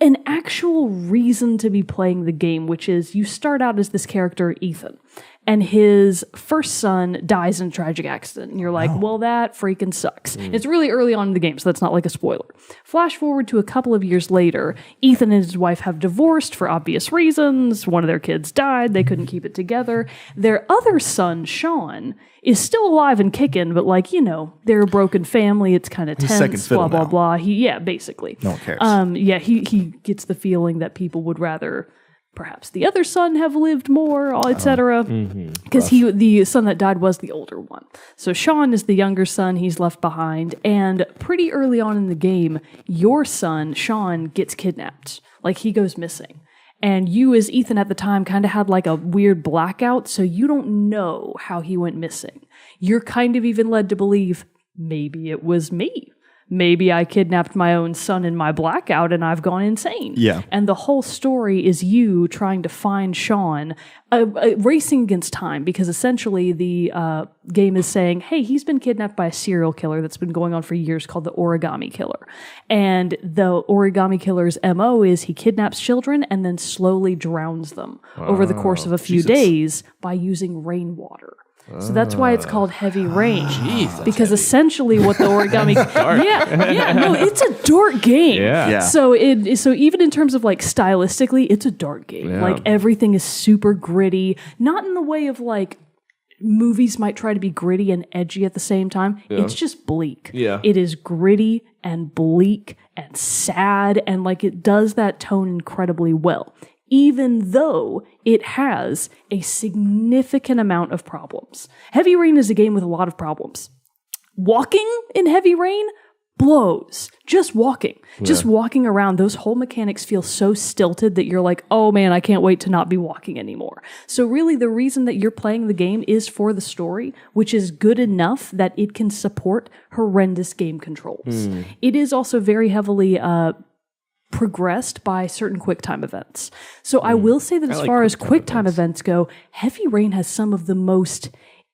an actual reason to be playing the game, which is you start out as this character, Ethan, and his first son dies in a tragic accident. And you're like, well, that freaking sucks. It's really early on in the game, so that's not like a spoiler. Flash forward to a couple of years later, Ethan and his wife have divorced for obvious reasons. One of their kids died. They couldn't keep it together. Their other son, Sean, is still alive and kicking, but they're a broken family. It's kind of tense, blah, blah, blah. Basically. No one cares. He gets the feeling that people would rather perhaps the other son have lived more, etc. Because the son that died was the older one. So Sean is the younger son. He's left behind. And pretty early on in the game, your son, Sean, gets kidnapped. Like, he goes missing. And you, as Ethan at the time, kind of had like a weird blackout, so you don't know how he went missing. You're kind of even led to believe maybe it was me. Maybe I kidnapped my own son in my blackout and I've gone insane. Yeah. And the whole story is you trying to find Sean, racing against time, because essentially the game is saying, hey, he's been kidnapped by a serial killer that's been going on for years called the Origami Killer. And the Origami Killer's MO is he kidnaps children and then slowly drowns them over the course of a few days by using rainwater. So that's why it's called Heavy Rain. Because essentially what the origami... it's a dark game. Yeah. So even in terms of like stylistically, it's a dark game. Yeah. Like everything is super gritty, not in the way of like movies might try to be gritty and edgy at the same time. Yeah. It's just bleak. Yeah. It is gritty and bleak and sad, and like it does that tone incredibly well, even though it has a significant amount of problems. Heavy Rain is a game with a lot of problems. Walking in Heavy Rain blows. Just walking. Just walking around, those whole mechanics feel so stilted that you're like, oh man, I can't wait to not be walking anymore. So really the reason that you're playing the game is for the story, which is good enough that it can support horrendous game controls. It is also very heavily progressed by certain QuickTime events. So I will say that as far as QuickTime events go, Heavy Rain has some of the most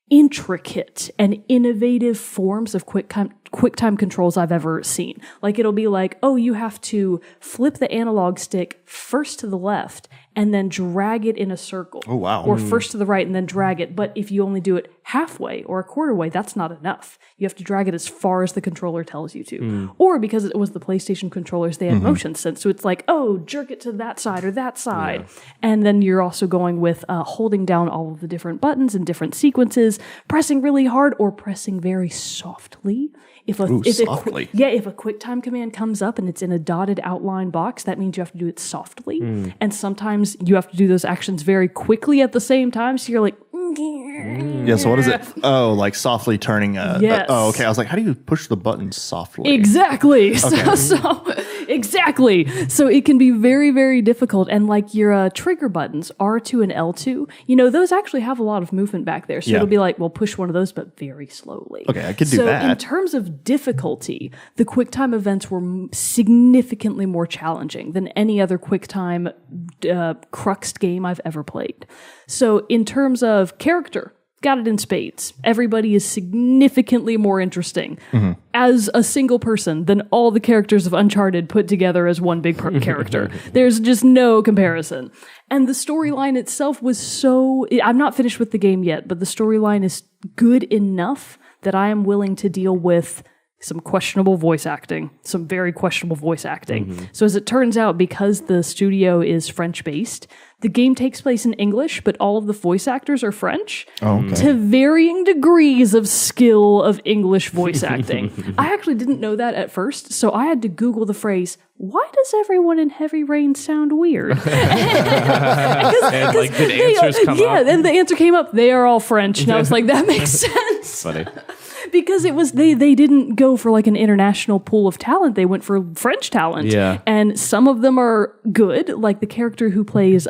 intricate and innovative forms of QuickTime controls I've ever seen. Like, it'll be like, oh, you have to flip the analog stick first to the left and then drag it in a circle. Oh, wow. Or first to the right and then drag it. But if you only do it halfway or a quarter way, that's not enough. You have to drag it as far as the controller tells you to. Or because it was the PlayStation controllers, they had motion sense. So it's like, oh, jerk it to that side or that side. Yeah. And then you're also going with holding down all of the different buttons in different sequences, pressing really hard or pressing very softly. If a QuickTime command comes up and it's in a dotted outline box, that means you have to do it softly. And sometimes you have to do those actions very quickly at the same time. So you're like, yeah, so what is it? Oh, like softly turning yes. Okay. I was like, how do you push the button softly? Exactly. Okay. Exactly. So it can be very, very difficult. And like your trigger buttons, R2 and L2, those actually have a lot of movement back there. So it'll be like, well, push one of those, but very slowly. Okay, I could do that. So in terms of difficulty, the QuickTime events were significantly more challenging than any other QuickTime cruxed game I've ever played. So in terms of character, got it in spades. Everybody is significantly more interesting as a single person than all the characters of Uncharted put together as one big character. There's just no comparison. And the storyline itself was so... I'm not finished with the game yet, but the storyline is good enough that I am willing to deal with some questionable voice acting, some very questionable voice acting. So as it turns out, because the studio is French-based, the game takes place in English, but all of the voice actors are French to varying degrees of skill of English voice acting. I actually didn't know that at first, so I had to Google the phrase, why does everyone in Heavy Rain sound weird? And like, did answers come up? Yeah, and the answer came up, they are all French. And I was like, that makes sense. Funny. Because it was they didn't go for like an international pool of talent. They went for French talent. Yeah. And some of them are good, like the character who plays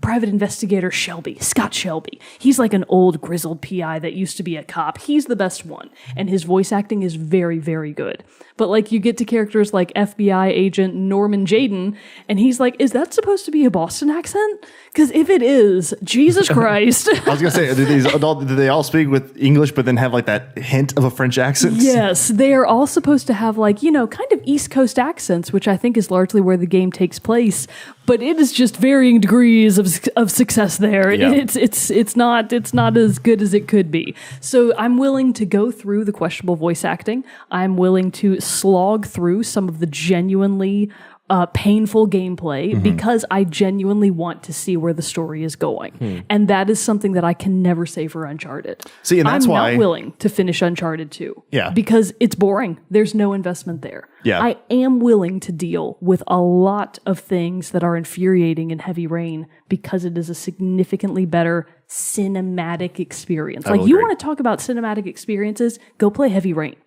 private investigator Scott Shelby. He's like an old grizzled PI that used to be a cop. He's the best one. And his voice acting is very, very good. But like you get to characters like FBI agent Norman Jayden, and he's like, is that supposed to be a Boston accent? Because if it is, Jesus Christ. I was going to say, do they all speak with English but then have like that hint of a French accent? Yes, they are all supposed to have like, kind of East Coast accents, which I think is largely where the game takes place. But it is just varying degrees of success there. Yeah. It's not as good as it could be. So I'm willing to go through the questionable voice acting. I'm willing to slog through some of the genuinely painful gameplay because I genuinely want to see where the story is going. And that is something that I can never say for Uncharted. See, and that's I'm why... not willing to finish Uncharted 2. Yeah. Because it's boring. There's no investment there. Yeah. I am willing to deal with a lot of things that are infuriating in Heavy Rain because it is a significantly better cinematic experience. Like, you want to talk about cinematic experiences? Go play Heavy Rain.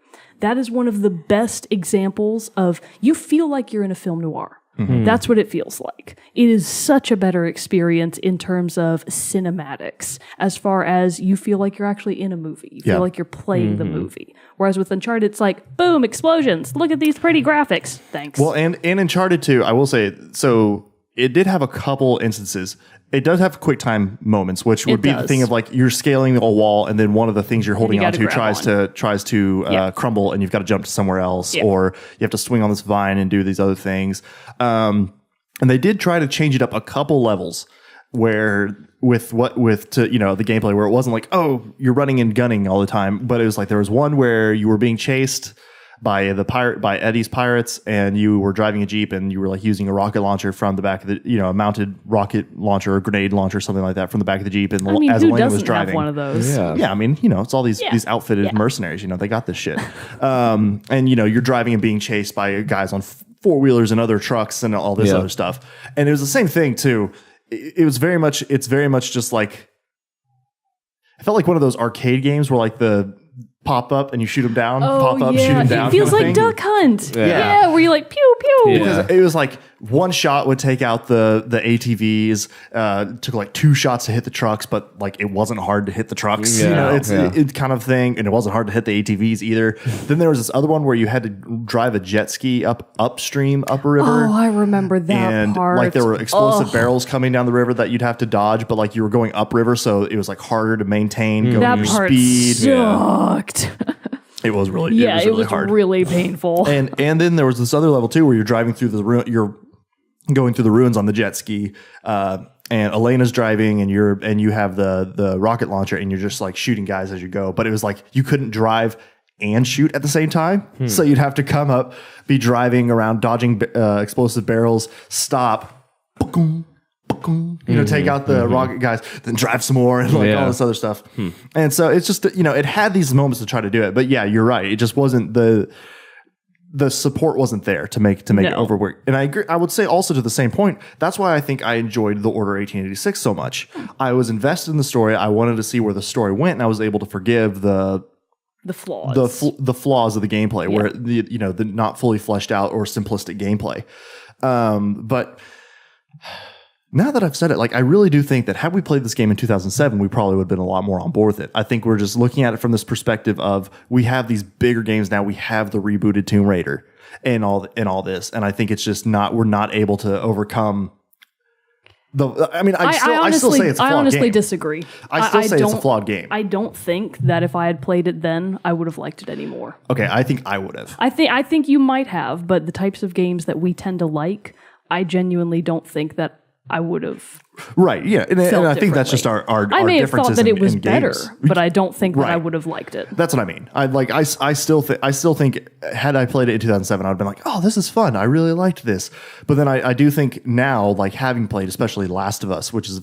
That is one of the best examples of you feel like you're in a film noir. That's what it feels like. It is such a better experience in terms of cinematics, as far as you feel like you're actually in a movie. You feel like you're playing the movie. Whereas with Uncharted, it's like, boom, explosions. Look at these pretty graphics. Thanks. Well, and Uncharted 2, I will say, so it did have a couple instances. It does have quick time moments, which would be the thing of like you're scaling a wall, and then one of the things you're holding onto tries to crumble, and you've got to jump to somewhere else, or you have to swing on this vine and do these other things. And they did try to change it up a couple levels, where the gameplay where it wasn't like, oh, you're running and gunning all the time, but it was like there was one where you were being chased by Eddie's pirates, and you were driving a Jeep, and you were like using a rocket launcher from the back of the, a mounted rocket launcher or grenade launcher, something like that, from the back of the Jeep. And as Elena was driving, have one of those? Yeah, I mean, it's all these outfitted mercenaries. They got this shit. And you're driving and being chased by guys on four-wheelers and other trucks and all this other stuff. And it was the same thing too. It's very much just like, I felt like one of those arcade games where like the pop up and you shoot them down, pop up, shoot them down. It feels like Duck Hunt. Yeah, where you're like, pew, pew. Because it was like one shot would take out the ATVs, took like two shots to hit the trucks, but like it wasn't hard to hit the trucks. It's kind of thing. And it wasn't hard to hit the ATVs either. Then there was this other one where you had to drive a jet ski upstream up a river. Oh, I remember that part. Like there were explosive barrels coming down the river that you'd have to dodge, but like you were going upriver, so it was like harder to maintain going that your part speed. Sucked. It was really hard. Really painful. And then there was this other level too where you're driving through you're going through the ruins on the jet ski, and Elena's driving, and you have the rocket launcher, and you're just like shooting guys as you go. But it was like you couldn't drive and shoot at the same time, so you'd have to come up, be driving around, dodging explosive barrels, stop, take out the rocket guys, then drive some more, and all this other stuff. And so it's just, it had these moments to try to do it, but yeah, you're right. It just wasn't the support wasn't there to make it overwork. And I agree. I would say also to the same point, that's why I think I enjoyed The Order 1886 so much. I was invested in the story. I wanted to see where the story went, and I was able to forgive the flaws, the flaws of the gameplay, where the not fully fleshed out or simplistic gameplay. But now that I've said it, like I really do think that had we played this game in 2007, we probably would have been a lot more on board with it. I think we're just looking at it from this perspective of we have these bigger games now. We have the rebooted Tomb Raider and all this, and I think it's just we're not able to overcome I still say it's a flawed I honestly game. disagree. I still say it's a flawed game. I don't think that if I had played it then, I would have liked it anymore. Okay, I think I would have. I think you might have, but the types of games that we tend to like, I genuinely don't think that I would have. Right, yeah. And I think that's just our I may have thought differences that it was in better, games. but I don't think that I Right. would have liked it. That's what I mean. I still think had I played it in 2007, I'd been like, oh, this is fun. I really liked this. But then I do think now, like having played, especially Last of Us, which is,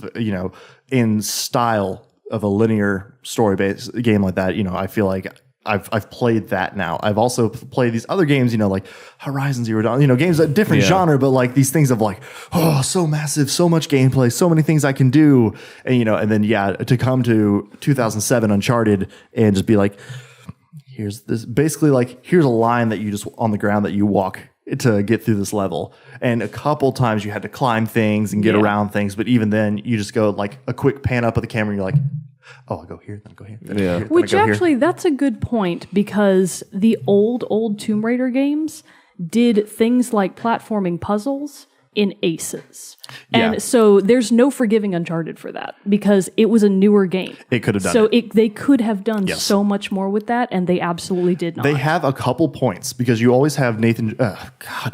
in style of a linear story-based game like that, I feel like I've played that now. I've also played these other games, like Horizon Zero Dawn, games that different genre, but like these things of like, oh, so massive, so much gameplay, so many things I can do. And, and then, to come to 2007 Uncharted and just be like, here's this, basically like, here's a line that you just on the ground that you walk to get through this level. And a couple times you had to climb things and get around things. But even then you just go like a quick pan up of the camera and you're like, oh, I'll go here, then I go here. Then I go here, then Which I go actually, here. that's a good point because the old Tomb Raider games did things like platforming puzzles in aces. Yeah. And so there's no forgiving Uncharted for that because it was a newer game. It could have done So they could have done Yes. so much more with that, and they absolutely did not. They have a couple points because you always have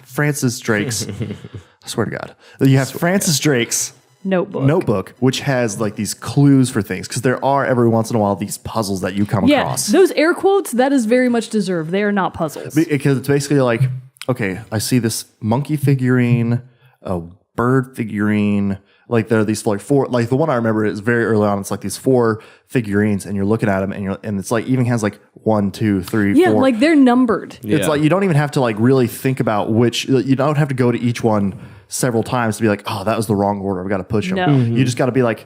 Francis Drake's. I swear to God. You have Francis Drake's Notebook, which has like these clues for things because there are every once in a while these puzzles that you come across. Those air quotes, that is very much deserved. They are not puzzles. Because it's basically like, okay, I see this monkey figurine, a bird figurine. Like there are these like four. Like the one I remember is very early on. It's like these 4 figurines, and you're looking at them, and it's like even has like 1, 2, 3, 4. Like they're numbered. It's like you don't even have to like really think about which. You don't have to go to each one several times to be like, oh, that was the wrong order. I've got to push them. No. You just got to be like,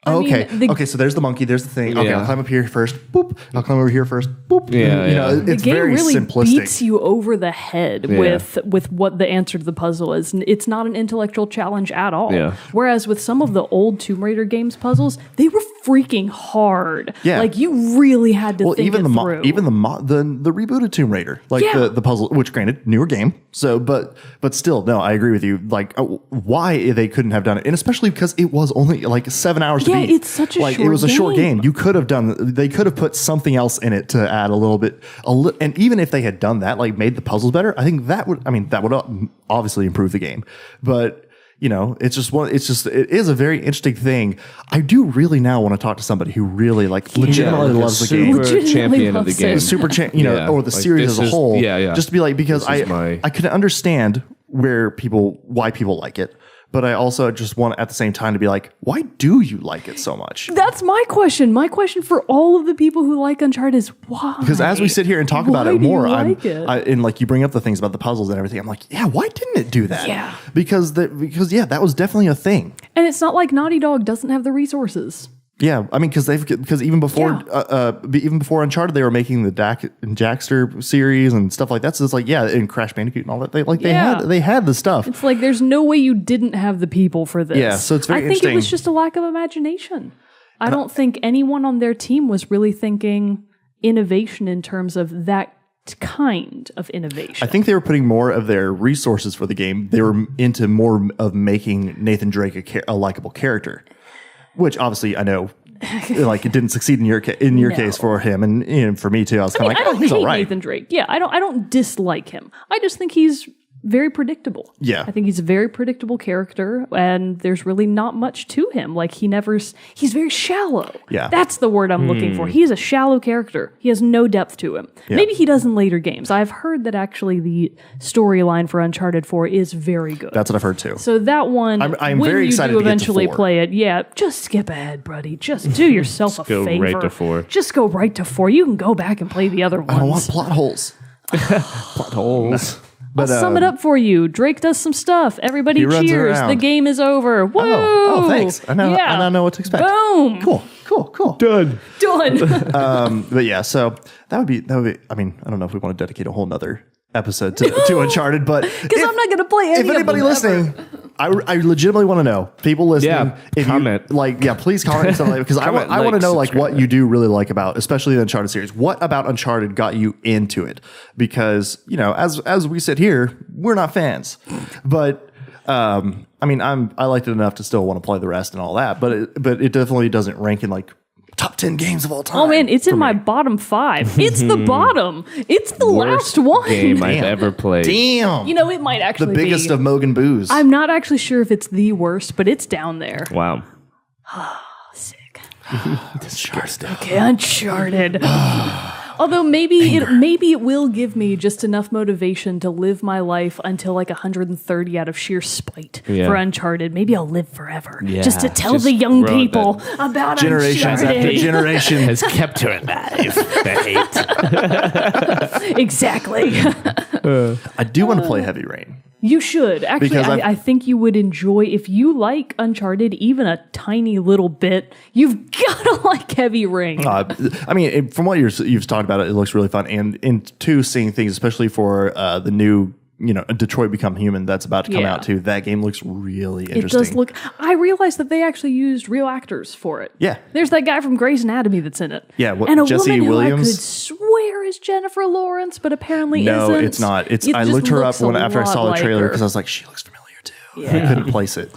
oh, mean, okay, so there's the monkey, there's the thing. Okay, Yeah. I'll climb up here first. Boop. I'll climb over here first. Boop. Yeah, It's The game very really simplistic. beats you over the head with what the answer to the puzzle is. It's not an intellectual challenge at all. Yeah. Whereas with some of the old Tomb Raider games puzzles, they were freaking hard. Yeah. Like you really had to think even it the through. the rebooted Tomb Raider, like Yeah. the puzzle, which granted newer game, so but still, no, I agree with you. Like why they couldn't have done it, and especially because it was only like 7 hours to beat. It's such a like short it was a short game. game. You could have they could have put something else in it to add a little bit, and even if they had done that, like made the puzzles better, I think that would obviously improve the game, but. It is a very interesting thing. I do really now want to talk to somebody who really legitimately like a loves the game. super Legitimately champion of the loves game. it. Super Yeah. or the Like, series this as a is- whole. yeah. Just to be like, because This is my- I can understand why people like it, but I also just want at the same time to be like, why do you like it so much? That's my question. My question for all of the people who like Uncharted is why? Because as we sit here and talk about Why it do you more, like it? and like you bring up the things about the puzzles and everything, I'm like, yeah, why didn't it do that? Yeah. Because that was definitely a thing. And it's not like Naughty Dog doesn't have the resources. Yeah, I mean, because even before Uncharted, they were making the Dak and Jackster series and stuff like that. So it's like, and Crash Bandicoot and all that. They had the stuff. It's like there's no way you didn't have the people for this. Yeah, so it's very I think it was interesting. just a lack of imagination. I don't think anyone on their team was really thinking innovation in terms of that kind of innovation. I think they were putting more of their resources for the game. They were into more of making Nathan Drake a likable character, which obviously I know, it didn't succeed in your case for him, and for me too. I was kind of I don't he's hate all right. Nathan Drake. Yeah, I don't dislike him. I just think he's very predictable. Yeah. I think he's a very predictable character, and there's really not much to him. Like he's very shallow. Yeah. That's the word I'm looking for. He's a shallow character. He has no depth to him. Yeah. Maybe he does in later games. I've heard that actually the storyline for Uncharted 4 is very good. That's what I've heard too. So that one, I'm when very you excited do to get to eventually 4. play it, just skip ahead, buddy. Just do yourself a go favor. right to 4. Just go right to 4. You can go back and play the other ones. I don't want plot holes. Plot holes. But I'll sum it up for you. Drake does some stuff. Everybody He runs cheers. around. The game is over. Woo! Oh, thanks. I now know what to expect. Boom. Cool. Done. Done. But yeah, so that would be. I mean, I don't know if we want to dedicate a whole nother episode to Uncharted, but Because I'm not going to play any if anybody of them listening, I legitimately want to know. People listening, Yeah, if comment. Please comment something because I want to know what you do really like about, especially the Uncharted series. What about Uncharted got you into it? Because as we sit here, we're not fans, but I mean, I liked it enough to still want to play the rest and all that, but it definitely doesn't rank in like top 10 games of all time. Oh man, it's in my bottom 5. It's the bottom. It's the last one. Game I've ever played. Damn. You know, it might actually The biggest be. of Mogan boos. I'm not actually sure if it's the worst, but it's down there. Wow. Sick. Uncharted. Okay, Uncharted. Although maybe it will give me just enough motivation to live my life until like 130 out of sheer spite for Uncharted. Maybe I'll live forever just to tell the young people about Generations Uncharted. after generation Has kept her alive. The hate. Exactly. I do want to play Heavy Rain. You should. Actually, Because I think you would enjoy, if you like Uncharted even a tiny little bit, you've got to like Heavy Rain. I mean, from what you've talked about, it looks really fun. And in two, seeing things, especially for the new, Detroit Become Human that's about to come out too. That game looks really interesting. It does look. I realized that they actually used real actors for it. Yeah. There's that guy from Grey's Anatomy that's in it. Yeah, and a Jesse woman Williams? who I could swear is Jennifer Lawrence, but apparently No, isn't. it's not. I just looked her up looks a after I saw lot the trailer like because I her. was like, she looks familiar too. I couldn't place it.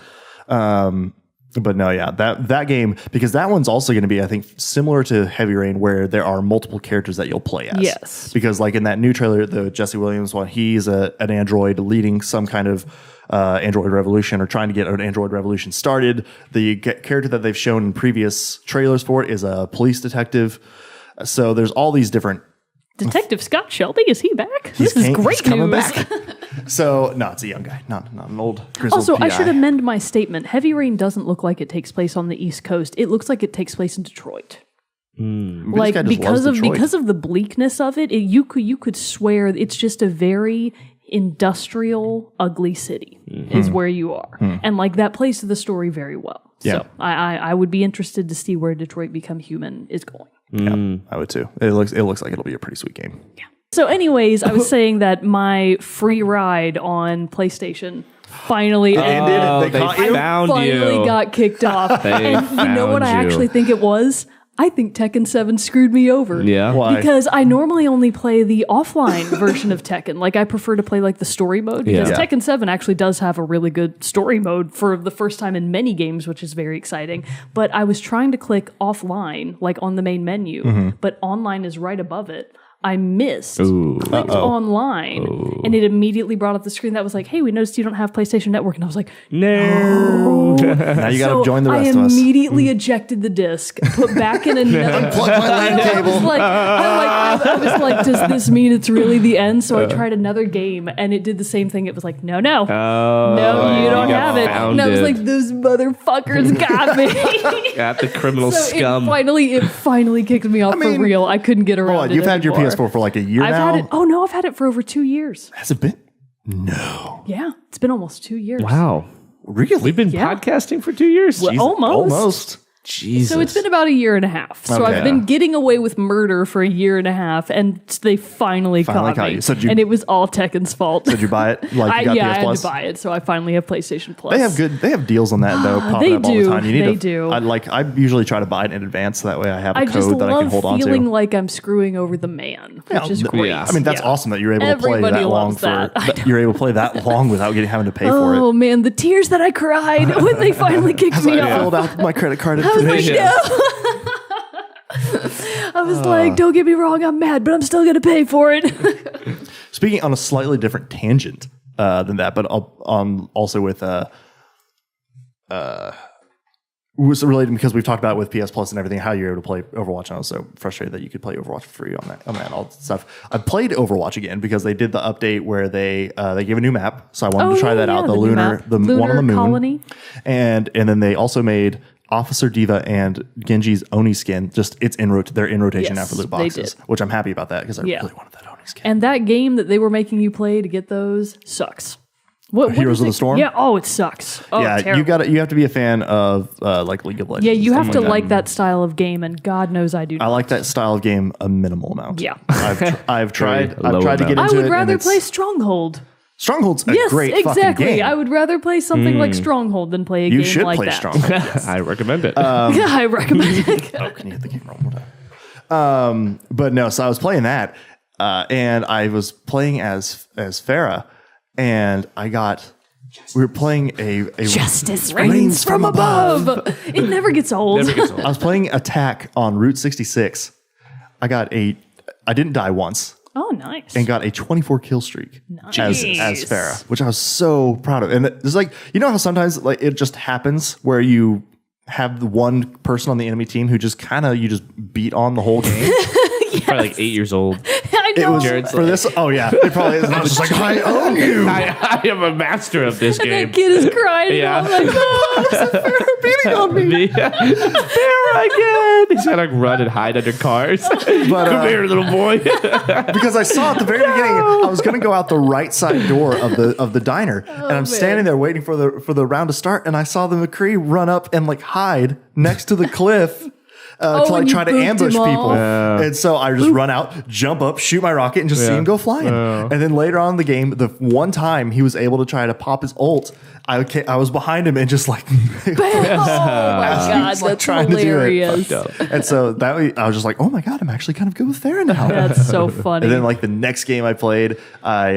But no, yeah, that game, because that one's also going to be, I think, similar to Heavy Rain, where there are multiple characters that you'll play as. Yes. Because like in that new trailer, the Jesse Williams one, he's an android leading some kind of android revolution or trying to get an android revolution started. The character that they've shown in previous trailers for it is a police detective. So there's all these different. Detective Scott Shelby, is he back? This is great he's coming news. back. So no, it's a young guy, not an old grizzled Also, I PI. should amend my statement. Heavy Rain doesn't look like it takes place on the East Coast. It looks like it takes place in Detroit. This guy just because loves Detroit. of the bleakness of it, you could swear it's just a very industrial, ugly city is where you are, and like that plays to the story very well. Yeah. So I would be interested to see where Detroit Become Human is going. Yeah, I would too. It looks like it'll be a pretty sweet game. Yeah. So, anyways, I was saying that my free ride on PlayStation finally ended. They They caught you? found Finally you. got kicked off. And you know what I found you. actually think it was? I think Tekken 7 screwed me over. Yeah. Why? Because I normally only play the offline version of Tekken. Like, I prefer to play like the story mode. Because Yeah. Tekken 7 actually does have a really good story mode for the first time in many games, which is very exciting. But I was trying to click offline, like on the main menu, but online is right above it. I missed, clicked online, and it immediately brought up the screen that was like, hey, we noticed you don't have PlayStation Network. And I was like, No. Now you got to join the rest I of us. immediately ejected the disc, put back in another. Plug my LAN I cable. was like, does this mean it's really the end? So I tried another game, and it did the same thing. It was like, no, you don't have it. And I was like, those motherfuckers got me. Got the criminal So scum. it finally kicked me off mean, for real. I couldn't get around Hold on, it you've had your anymore. PS4 for like a year I've now? had it. Oh no, I've had it for over 2 years. Has it been? No. Yeah, it's been almost 2 years. Wow. Really? We've been Yeah. podcasting for 2 years? Well, Jesus. almost. Jesus. So it's been about a year and a half. So Okay. I've been getting away with murder for a year and a half, and they finally caught me. you. So did you- and it was all Tekken's fault. Did you buy it? Like you got I PS had Plus? to buy it, so I finally have PlayStation Plus. They have deals on that though, popping They up all do. the time. You need They to, do. I usually try to buy it in advance, so that way I have a I just code that I can love hold on feeling to. like I'm screwing over the man, which is great. yeah. I mean, that's Yeah. awesome that you're able to play Everybody that long loves that. I know. you're able to play that long without having to pay for it. Oh man, the tears that I cried when they finally kicked me I off. filled out my credit card I was like, information. no. I was like, don't get me wrong, I'm mad, but I'm still going to pay for it. Speaking on a slightly different tangent than that, but also with was related because we've talked about with PS Plus and everything how you're able to play Overwatch, and I was so frustrated that you could play Overwatch for free on that all that stuff. I played Overwatch again because they did the update where they gave a new map, so I wanted to try that out. The new lunar, map. the one on the moon, colony. and then they also made Officer Diva and Genji's Oni skin. Just they're in rotation now Yes, for loot they boxes, did. which I'm happy about that because I Yeah. really wanted that Oni skin. And that game that they were making you play to get those sucks. What Heroes is of the it? Storm? Yeah. Oh, it sucks. Oh, Yeah, terrible. you have to be a fan of like League of Legends. Yeah, you and have stuff to like like that style of game, and God knows I do. I Not. like that style of game a minimal amount. Yeah. I've tried low to get into amount. it. I would and rather it's- play Stronghold. Stronghold's a Yes, great fucking exactly. game. I would rather play something like Stronghold than play a you game should like play that. Stronghold. Yes. I recommend it. Yeah, I recommend it. Oh, can you hit the game roll? Whatever. But no, so I was playing that, and I was playing as Farah, and I got We were playing a Justice reigns from above. It never gets old. Never gets old. I was playing Attack on Route 66. I didn't die once Oh, nice. and got a 24 kill streak as Nice. Farah, which I was so proud of. And it's like, you know how sometimes like it just happens where you have the one person on the enemy team who just you just beat on the whole game. Probably like 8 years old. I know. It was Jared's for this. Oh yeah, it probably is. And I was just like, I own you. I am a master of this And game. that kid is crying. Yeah. Yeah. Like, oh, beating on me. Farrah again. He's gotta like run and hide under cars. Come here, little boy. Because I saw at the very beginning, I was going to go out the right side door of the diner, and I'm standing there waiting for the round to start, and I saw the McCree run up and like hide next to the cliff. To like and you try to booped ambush him people, off. and so I just run out, jump up, shoot my rocket, and just see him go flying. And then later on in the game, the one time he was able to try to pop his ult, I was behind him and just like, oh my God, like, that's trying to do it. hilarious. and so I was just like, oh my God, I'm actually kind of good with Farah now. That's so funny. And then like the next game I played, I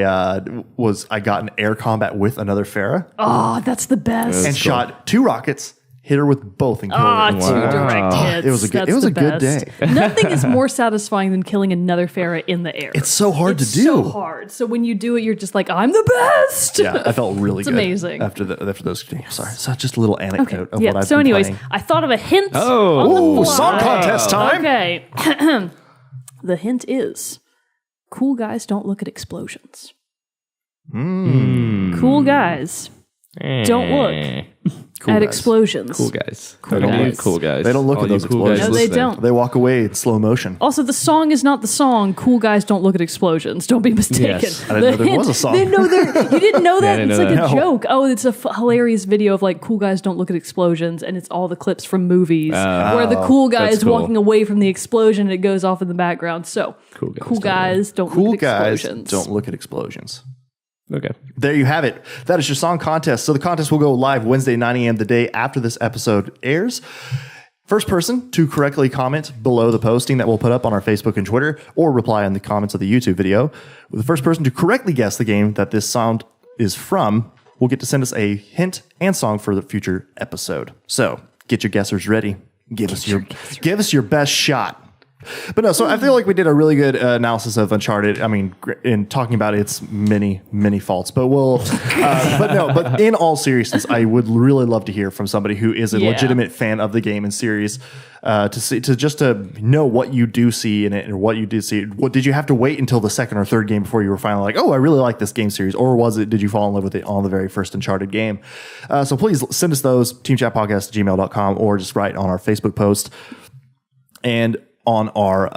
got an air combat with another Farah Oh, that's the best. and shot 2 rockets, hit her with both and killed Ah, her. 2 direct hits. It was a good- That's it was the a good best. day. Nothing is more satisfying than killing another Farah in the air. It's so hard It's to do. so hard. So when you do it, you're just like, I'm the best. Yeah, I felt really It's good amazing. after those games. Sorry, so just a little anecdote of Yeah. what I've So, been anyways, playing. I thought of a hint. Oh. on the Ooh, fly. song contest time. Okay. The hint is cool guys don't look at explosions. Cool guys don't look Cool at guys. explosions. Cool guys. Cool All you guys. cool guys. They don't look All at you those cool guys explosions. No, they listening. don't. They walk away in slow motion. Also, the song is not the song. Cool guys don't look at explosions. Don't be mistaken. Yes. I didn't know there was a song. You didn't know that? I didn't It's know like that. a No. joke. Oh, it's a hilarious video of like cool guys don't look at explosions, and it's all the clips from movies where the cool guy that's is cool. walking away from the explosion and it goes off in the background. So Cool guys don't don't Cool look at guys explosions. don't look at explosions. Okay. There you have it. That is your song contest. So the contest will go live Wednesday, 9 a.m. the day after this episode airs. First person to correctly comment below the posting that we'll put up on our Facebook and Twitter, or reply in the comments of the YouTube video, the first person to correctly guess the game that this sound is from will get to send us a hint and song for the future episode. So get your guessers ready. Give us your best shot. But no, so I feel like we did a really good analysis of Uncharted. I mean, in talking about its many faults, but but in all seriousness, I would really love to hear from somebody who is a legitimate fan of the game and series, to know what you do see in it and what you did see. What did you have to wait until the second or third game before you were finally like, oh, I really like this game series, or did you fall in love with it on the very first Uncharted game? So please send us those, teamchatpodcast@gmail.com, or just write on our Facebook post. And on our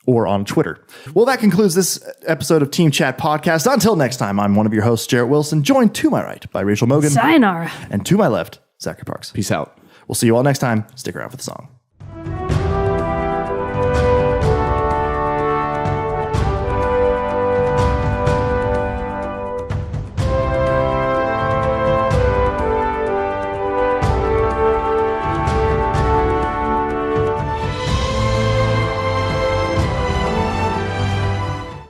or on Twitter. Well, that concludes this episode of Team Chat Podcast. Until next time, I'm one of your hosts, Jarrett Wilson, joined to my right by Rachel Mogan. Sayonara. And to my left, Zachary Parks. Peace out. We'll see you all next time. Stick around for the song.